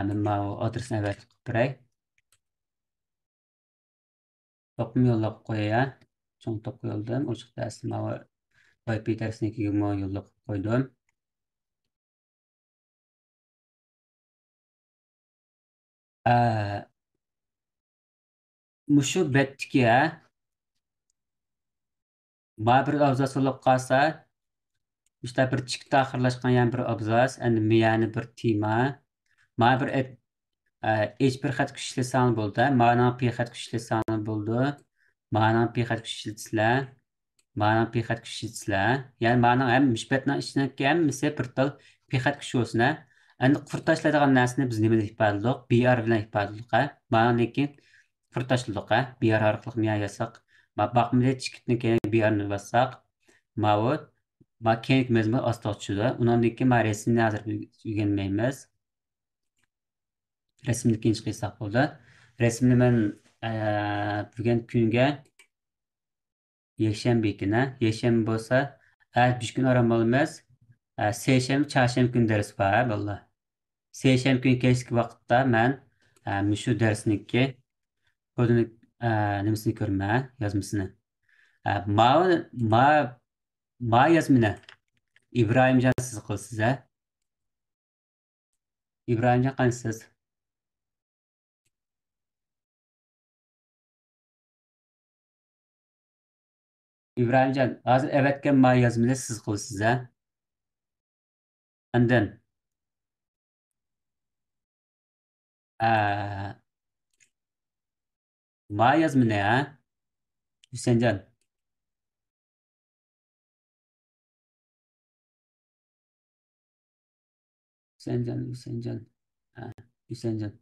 men mana adresini aytib beray. Topim yo'llab qo'yay. Cho'ng top yo'lladim. Ochiq darsni mana IP darsnikiga mana yo'llab qo'ydim. Mushu betga ma bir abzas bo'lib qolsa, işte bir chikta oxirlashgan yana bir abzas, endi miyani bir tema, ma bir hech bir xat kuchlasang bo'ldi, mana pi xat kuchlasang bo'ldi, mana pi xat kuchlasizlar, mana pi xat kuchlasizlar, ya'ni mana ham mishbatning ichidan ham misal bir tal pi xat kuch bo'lsin. Endi qurtashlaydigan narsani biz nima deb ifodaladik? BR bilan ifodaladik. Mana lekin qurtashladik, BR orqali miya yasak. Ma baqmida chikitni keyin BR-ni bassak, ma ma keyin mezmi osta tushdi. Undan keyin ma rasmni hozir o'rganmaymiz. Rasmni keyin qilsak bo'ldi. Rasmni men bugun kunga yakshanba kuni, yakshanba bo'lsa, 5 kun orom bo'lmas. Seshanba, chorshanba kun dars bor, bolalar. Seshanba kuni kechki vaqtda men shu darsniki kodini nimasini ko'raman, yozmasini. Ma ma ma yozmini İbrahimcan siz qilsiz, ha? İbrahimcan qansiz? İbrahimcan, hozir evetga ma yozmini siz qilsiz, ha? Andın ma yozmini, ha? Hüseyincan, Hüseyincan, Hüseyincan. Ha, Hüseyincan.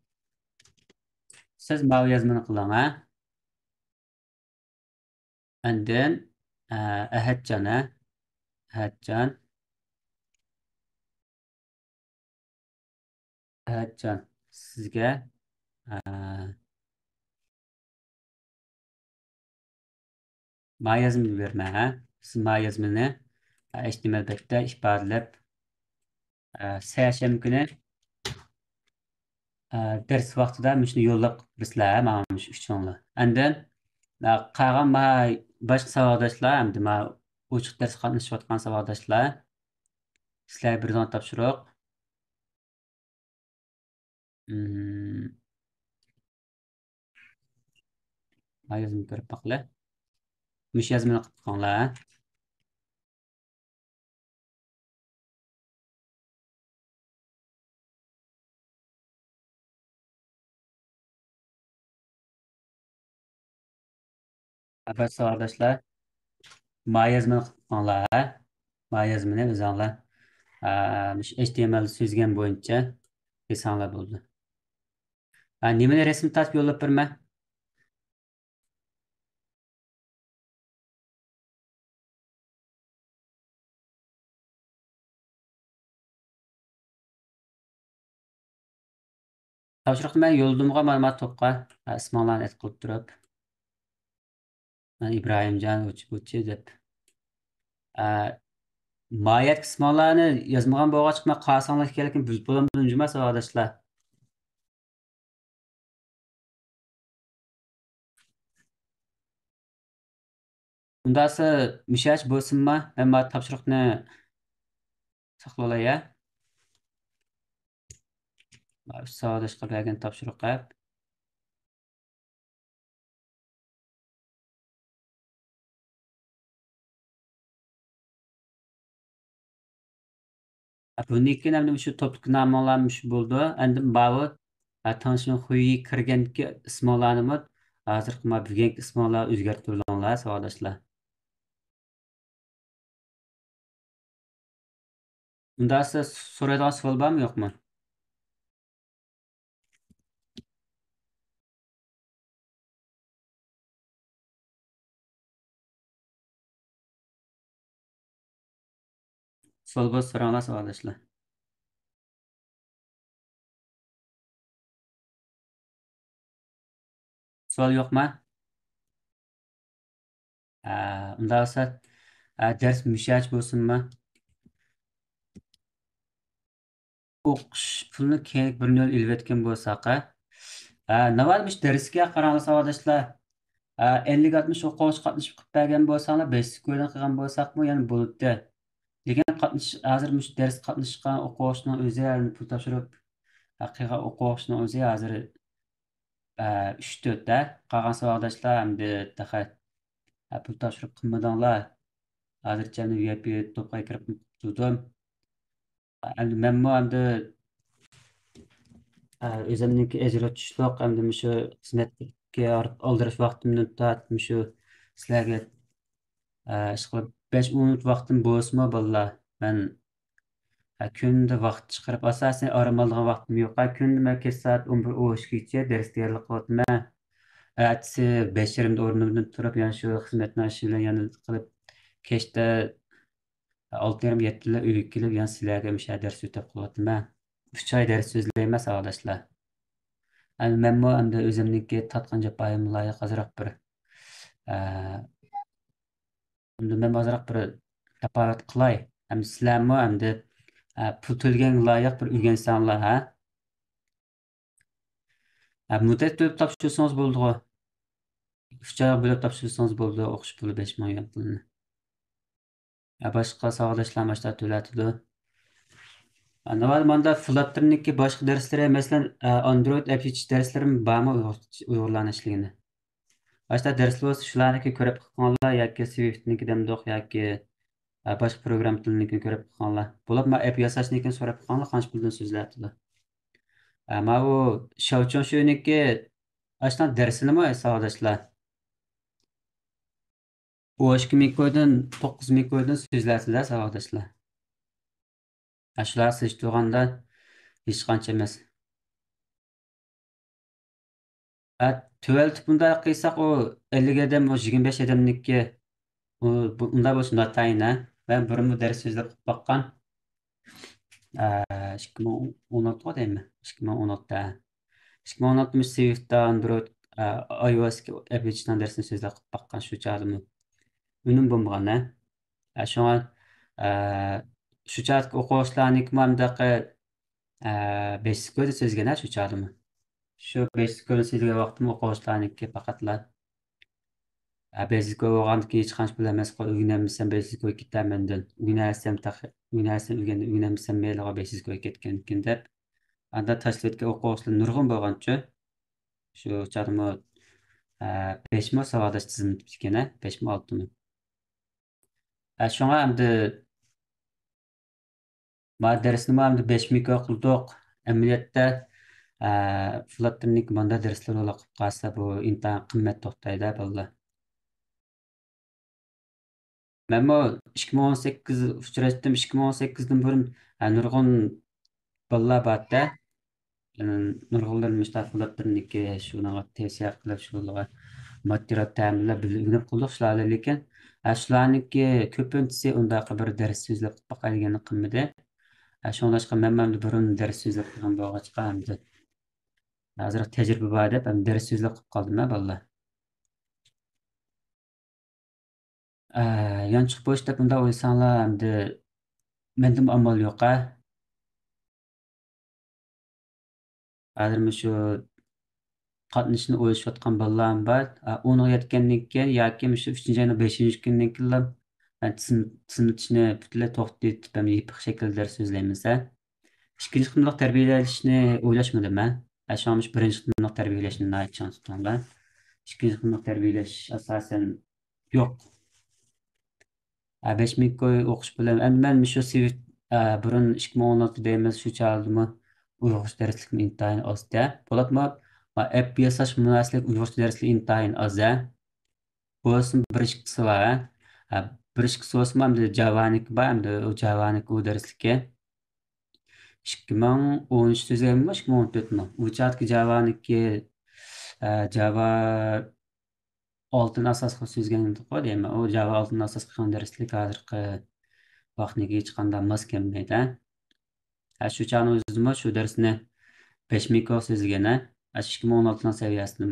Siz ma yozmini qiling, ha? Andın Ahadcan, ha? Ahadcan, Ahadcan. Sizga ma yozmini berma, ha? Siz ma yozmini HTML betda ifodalab seshanba kuni ders vaqtida shuni yo'llab bizlar mana shu uchunlar. Andan qolgan boshqa savodashlar, endi mana ochiq dars qatnashayotgan savodashlar, sizlar birdan topshiriq. Yozimni ko'rib boqinglar. Mush yozmani qilib qo'yinglar. Albatta savodashlar, ma yozmani qilib qo'yinglar. Ma yozmani o'zinglar mush HTML so'zgan bo'yicha desanglar bo'ldi. Nimani rasm tortib yo'llab berma. Topshiriqni men yo'lladimga ma'lumot to'pqa isminglarni aytib qilib turib, İbrahimcan uchi deb. Mayat qismlarni yozmagan bo'lg'ach, qarasanglar kerakmi, biz bo'lamiz unjumas arkadaşlar. Undasi mishash bo'lsinmi? Men topshiriqni saqlolay, ya. Savodash qilgan topshiriq qilib. Bundan keyin endi shu toplik namolarmış bo'ldi. Endi bavi tanishning xuyi kirganki ismolarni hozir bugungi ismolar o'zgartirib olinglar savodashlar. Unda siz so'raydigan savol bormi yo'qmi? Savol bo'lsa so'ranglar savodashlar. Savol yo'qmi? Unda bo'lsa dars mushach bo'lsinmi? O'qish pulni kerak bir yo'l ilayotgan bo'lsak, navadmish darsga qaranglar savodashlar. 50-60 o'quvchi qatnashib qilib bergan bo'lsanglar, 5 ko'rdan qilgan bo'lsakmi, yana bo'libdi. Lekin hozir mush dars qatnashgan o'quvchining o'zi pul topshirib qilgan o'quvchining o'zi hozir 3-4 da qolgan savodashlar endi pul topshirib qilmadinglar. Hozircha VIP to'pga kirib turdim. Endi menmi endi o'zimniki ijro tushliq endi shu xizmatga oldirish vaqtimni tortib shu sizlarga ish qilib 5 minut vaqtim bo'lsa bolalar men kunda vaqt chiqarib asosan orom oladigan vaqtim yo'q. Kunda men kech soat 11:30gacha dars tayyorlik qilyapman. Ertasi 5:30da o'rnimdan turib yana shu xizmatni ishi bilan yana qilib kechda 6:30-7da uyga kelib yana sizlarga musha dars o'tab qilyapman. 3 oy dars so'zlayman savodashlar. Menmi endi o'zimniki tatqan japoyim loyiq azroq bir endi men azroq bir taповат qilay. Endi sizlarmi endi pul to'lagan loyiq bir o'rgansanglar ha. Muddat to'lab topshirsangiz bo'ldi. 3 oy bo'lib topshirsangiz bo'ldi o'qish puli 5 million pulni. Boshqa savodashlar mashta to'latadi. Normalda Flutter'niki boshqa darslari masalan Android application darslarim bormi uyg'urlanishligini. Başta dersler olsa shularniki ko'rib qilganlar yoki Swift'niki demdoq yoki boshqa program tilini ko'rib qilganlar. Bo'lib men app yasashnikini so'rab qilganlar qancha puldan so'zlayapti. Ama u Shavchon shuniki ashtan darsinimi savodashlar. U 2 mikodan 9 mikodan so'zlayapti-da savodashlar. Shular siz turganda hech qancha emas. 12 bunda qilsak u 50 odam, 25 odamniki unda bo'lsin natayna. Ben birimni ders so'zlab qilib baqqan. 2016 deymi? 2016da. 2016 Swift'da Android iOS application darsini so'zlab qilib baqqan shu chog'da. Uning bo'lmagan-a. Shunga shu chog'da o'quvchilarniki mamdaqa 5 ko'da so'zgana shu chog'da. Shu 5 ko'da so'zlagan vaqtim o'quvchilarniki faqatla basic o'qigandan keyin hech qancha pul emas o'rganmasam basic o'qib ketamandan o'rganarsam o'rganmasam mayliga basic o'qib ketgankin deb anda tashlayotgan o'quvchilar nurg'un bo'lgancha shu chog'da 5 mi savodosh tizimi ekan 5 mi 6 mi shunga endi darsni endi 5 ming qildik amaliyotda Flutter'ning bunda darslar qilib qolsa bu intayin qimmat to'xtaydi bolalar. Men bu 2018 uchrashdim 2018dan burun nurg'un bolalar borda nurg'unlar mustaqillikniki shunaqa tavsiya qilib shularga material ta'minlab bilib qildik shularni lekin shularniki ko'pinchisi undaqa bir dars so'zlab boqadigan qilmadi. Shunlashqa men burun dars so'zlab qilgan bo'lg'achqa endi hozir tajriba bor deb dars so'zlab qilib qoldim bolalar. Yanchib bo'sh deb unda o'ysanglar endi mendim amal yo'q hozir shu qatnashni o'ylashayotgan bolalar bor. O'n yetgandan keyin yoki shu 3-chi ayning 5-chi kundan keyin tushunishni butunlay to'xtatib yepiq shaklda dars so'zlaymiz. Ikkinchi qismda tarbiyalashni o'ylashmadim men. Shu birinchi qismda tarbiyalashni aytgan tutanlar. Ikkinchi qismda tarbiyalash asosan yo'q. 5 ming o'qish bilan endi men shu Swift burun 2016 deymiz shu chaldimi uyg'urcha darslikni intayin ozda. Bo'lapmi? App yasash munosib uyg'urcha darslik intayin oza. Bo'lsin bir ikkisi var. Bir ikkisi olsun hamda Java'niki bor, hamda o Java'niki u darslikka 2013 tuzilganmi, 2014mi? U chaqdagi Java'niki Java 6 asos qilib tuzilgan qo'y deyman. U Java 6 asos qilgan darslik hozirgi vaqtniga hech qanday mos kelmaydi. Shu chog'ni o'zimmi shu darsni 5 ming so'zlagan, 2016 saviyasida.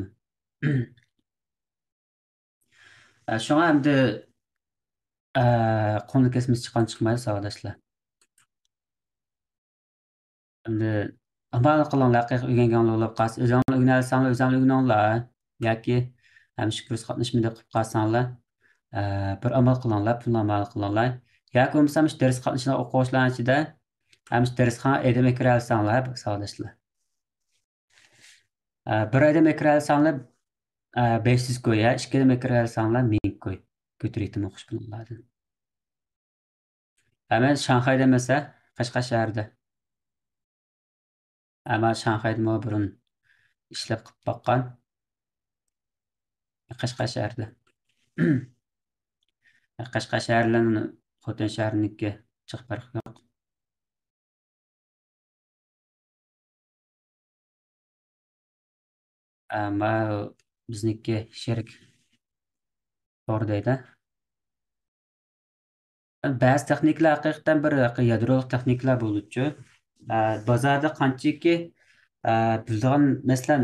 Shunga hamda qo'lni kesimiz chiqmaydi savodashlar. Endi amal qilinglar, o'rganganlar bo'lib qolsa, o'zinglar o'rganasanglar, o'zinglar o'rganinglar yoki ham shu kurs qatnashmaydi qilib qolsanglar, bir amal qilinglar, pulni amal qilinglar. Yoki bo'lmasam shu dars qatnashgan o'quvchilar ichida ham shu darsxona edam kira olsanglar, savodashlar. Bir ayda kira olsanglar 500 ko'y, 2 ayda kira olsanglar 1000 ko'y. Ko'tarikdan o'qish bilan. Men Shanxayda emasa, Qashqar shahrida. Ama Shanxayda burun ishlab qilib boqqan. Qashqar shahrida. Qashqar shahri bilan Xotin shahriniki jiq farqi yo'q. Ama bizniki sherik to'g'ri deydi. Ba'zi texniklar haqiqatan bir yadrolik texniklar bo'luvchi. Bozorda qanchaki bildigan masalan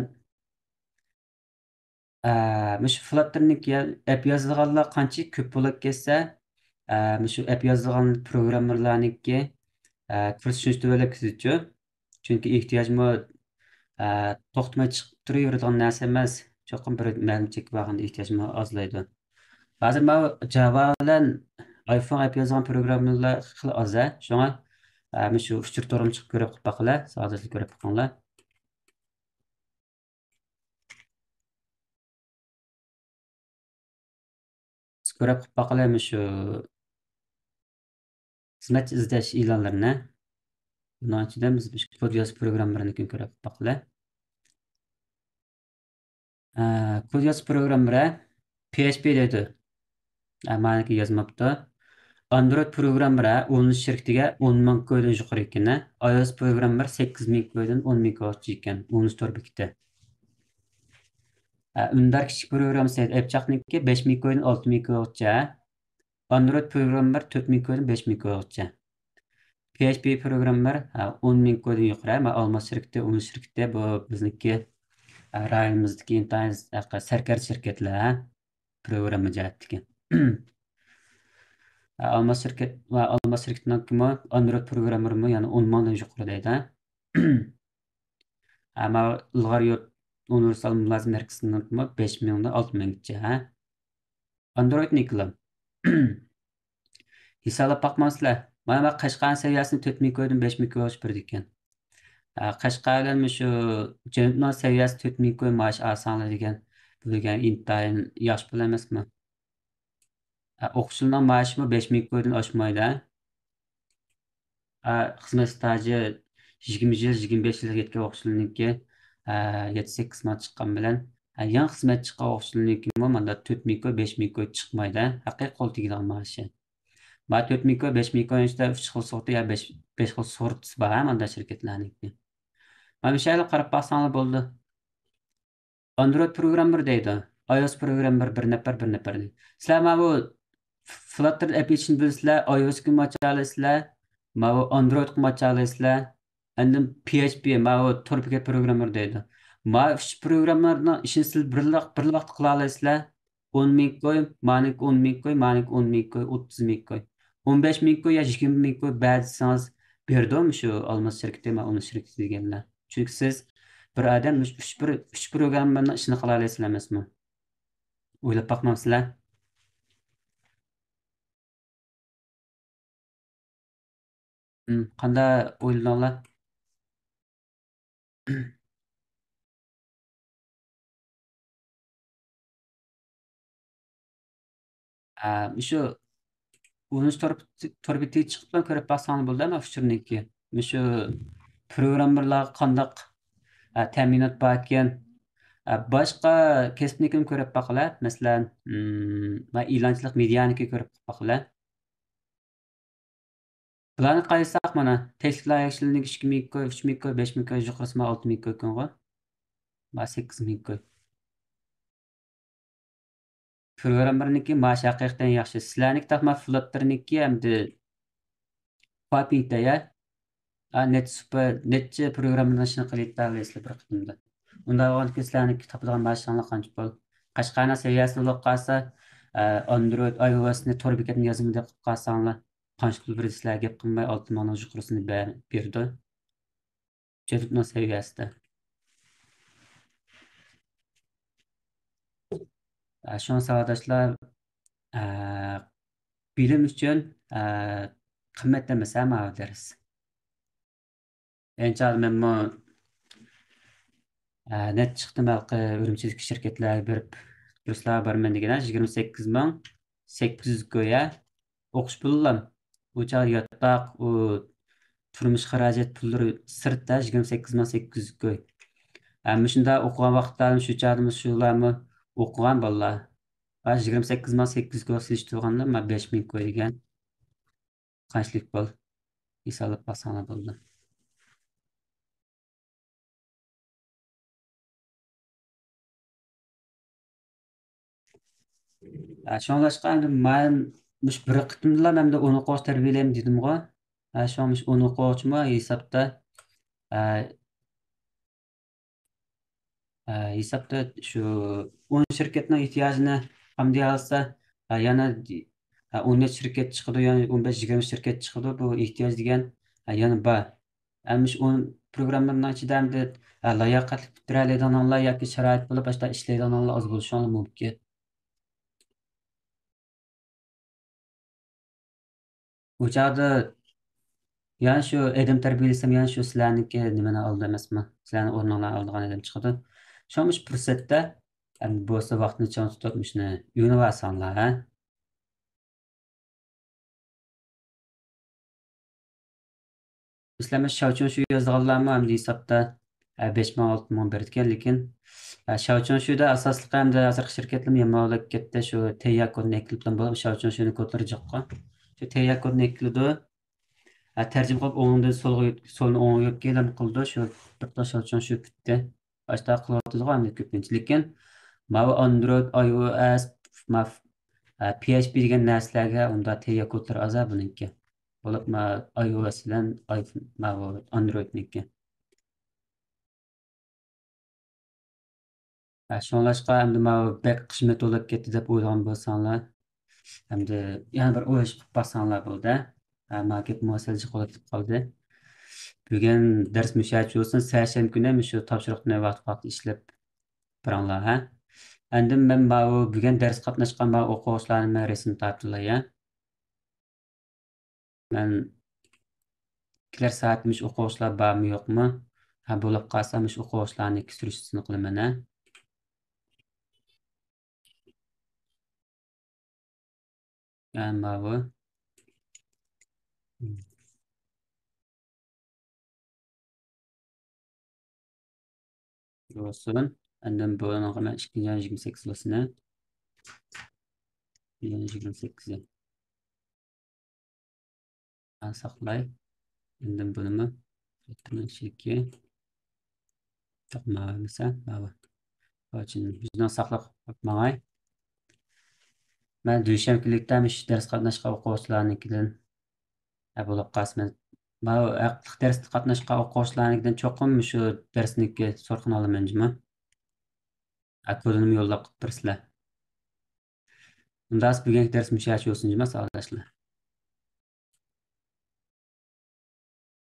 shu Flutter'niki app yozilganlar qancha ko'p bo'lib ketsa, shu app yozilgan programmerlarniki kurs tushunishni o'ylab ketuvchi. Chunki ehtiyojmi to'xtamay chiqib turaveradigan narsa emas. Cho'qim bir ma'lum chek bo'lganda ehtiyojmi ozlaydi. Ba'zi Java bilan iPhone app yozgan programmalar xil oz. Shunga shu uchur to'g'rim chiqib ko'rib baqinglar, sodalik ko'rib baqinglar. Ko'rib baqinglar shu xizmat izlash e'lonlarini. Bundan ichida biz kod yozish programmalarini ko'rib baqinglar. Kod yozish programmalari PHP deydi. Maniki yozmabdi. Android programmari 10 shirkatiga 10 ming ko'ydan yuqori ekan. iOS programmari 8 ming ko'ydan 10 ming ko'ygacha ekan. 14 bekitda. Undar kichik program sayt appchaqniki 5 ming ko'ydan 6 ming ko'ygacha. Android programmari 4 ming ko'ydan 5 ming ko'ygacha. PHP programmari 10 ming ko'ydan yuqori. Almas shirkati, 10 shirkati bu bizniki rayonimizdagi internet sarkar shirkatlar programma jihatdagi. Almas shirkatining kimi Android programmerimi yani 10 mingdan yuqori deydi. Ama ilg'or yo'l universal mulozim markazining kimi 5 mingdan 6 minggacha. Androidni qilim. Hisoblab boqmasizlar. Mana Qashqar saviyasini 4 ming ko'ydan 5 ming ko'yish bir ekan. Qashqardan shu Janubning saviyasi 4 ming ko'y maash olsanglar degan bilgan intayin yosh bilan emasmi? O'quvchilarning maashi 5 ming ko'ydan oshmaydi. Xizmat staji 20 yil, 25 yilga yetgan o'quvchilarniki 7-8 ming chiqqan bilan yangi xizmat chiqqan o'quvchilarniki mana 4 ming ko'y, 5 ming ko'y chiqmaydi. Haqiqiy qo'l tegadigan maashi. Mana 4 ming ko'y, 5 ming ko'y ichida 3 xil sug'urta ya 5 xil sug'urtasi bor mana shirkatlarniki. Mana bu shaylar qarab baxsanglar bo'ldi. Android programmer deydi. iOS programmer bir nafar deydi. Sizlar mana bu Flutter application bilasizlar, iOS'ga machalasizlar, mana bu Android'ga machalasizlar. Endi PHP, mana bu tor bekat programmer deydi. Mana shu programmerning ishini siz bir vaqt qila olasizlar. 10 ming ko'y, maniki 10 ming ko'y, maniki 10 ming ko'y, 30 ming ko'y. 15 ming ko'y ya 20 ming ko'y ba'zisangiz berdim shu Almas shirkati, mana uni shirkati deganlar. Chunki siz bir odam 3 programmaning ishini qila olasizlar emasmi? O'ylab boqmamsizlar? Qanday o'ylaninglar? Shu 13 tor bitiga chiqib ko'rib baksanlar bo'ldi ama uçurniki. Şu programmerlar qandaq ta'minot bor ekan. Boshqa kasbnikini ko'rib baqalar. Masalan, va e'lonchilik medianiki ko'rib baqalar. Bularni qaysak mana Tesla yakshilinik 2000 koy, 3000 koy, 5000 koy, yuqorisi 6000 koy kongo. Va 8000 koy. Programmerniki mash haqiqatan yaxshi. Sizlarniki taqma flotlarniki hamda papita ya. Net super netçe programmlaşını qilib esli bir qitimda. Unda olgan sizlarniki topilgan mashinalar qancha bo'l. Qashqarna seviyasi bo'lib qolsa, Android, iOS'ni tor bekatini yozimda qilib qolsanglar, qancha pul berib sizlarga gap qilmay 6 ming yuqorisini berdi. Chetupno seviyasida. Shon savatashlar bilim uchun qimmat emas ham ders. Encha men net chiqdim halqi Urumchidagi shirkatlarga berib kurslar borman degan 28 ming 800 go'ya o'qish pulim. Bu chaq yotoq, u turmush xarajat pullari sirtda 28 ming 800 go'y. Shunda o'qigan vaqtlarim shu chaqda shularni o'qigan bolalar. 28 ming 800 go'y silishtirganda men 5000 go'y degan qanchalik bol hisoblab baksana bo'ldi. Şoňlaşqa endi men muş bir qitimla menda 10 o'quvchi tarbiyalayman dedim-go. Şoňmuş 10 o'quvchimi hesapda hesapda şu 10 şirketning ehtiyojini qamday olsa, yana 10 şirket chiqadi, yana 15-20 şirket chiqadi. Bu ehtiyoj degan yana bor. Muş 10 programmaning ichida hamda layoqatli bitiradiganlar yoki sharoit bo'lib boshqa ishlaydiganlar oz bo'lishi mumkin. Bu chaqda yani şu edim terbiyelesem yani şu sizlarniki nimani oldi emasmi? Sizlarni o'rninglarni oldigan edim chiqadi. Shomish fursatda endi bo'lsa vaqtni chang tutib ishni uyini olsanlar, ha? Sizlar shavchon shu yozganlarmi hamda hisobda 5 ming 6 ming bergan, lekin shavchon shuda asosli hamda hozirgi shirkatlar mamlakatda shu TIA kodni eklibdan bo'lib shavchon shuni ko'tarib shu TIA kodni eklidi. Tercih qilib o'ngdan solni o'ngga kelam qildi. Shu bir tosh uchun shu bitdi. Boshqa qilyotdi ham ko'pincha. Lekin mana Android, iOS, PHP degan narsalarga unda teya kodlar azab buniki. Bo'lib iOS bilan iPhone, mana Androidniki. Shunlashqa endi mana bek qismat bo'lib ketdi deb o'ylagan bo'lsanglar, endi yana bir o'yish qilib basanglar bo'ldi. Mana gap muassalaga qolib qoldi. Bugun dars mushachi olsun, session günü şu topshiriqni vaqt ishlab biranglar, ha? Endi men bugun dars qatnashgan o'quvchilarni rasm tortdilar, ya. Men kelar soatmish o'quvchilar bormi yo'qmi? Bo'lib qolsa mush o'quvchilarni surishni qilaman, ha? Yani bu olsun. Endi bunu hemen 2028'lisine 2028'e saklay. Endi bunu elektronik Tamam mesela. Baba. Şimdi bizden saklab bakmay. Ben duşamkilikdan ish dars qatnashgan o'quvchilarnikidan bo'lib qolsam. Men dars qatnashgan o'quvchilarnikidan cho'qim shu darsniki so'rqin olaman jima. Kodini yo'llab qilib tursizlar. Undas bugungi dars mushachi bo'lsin jima sog'lashlar.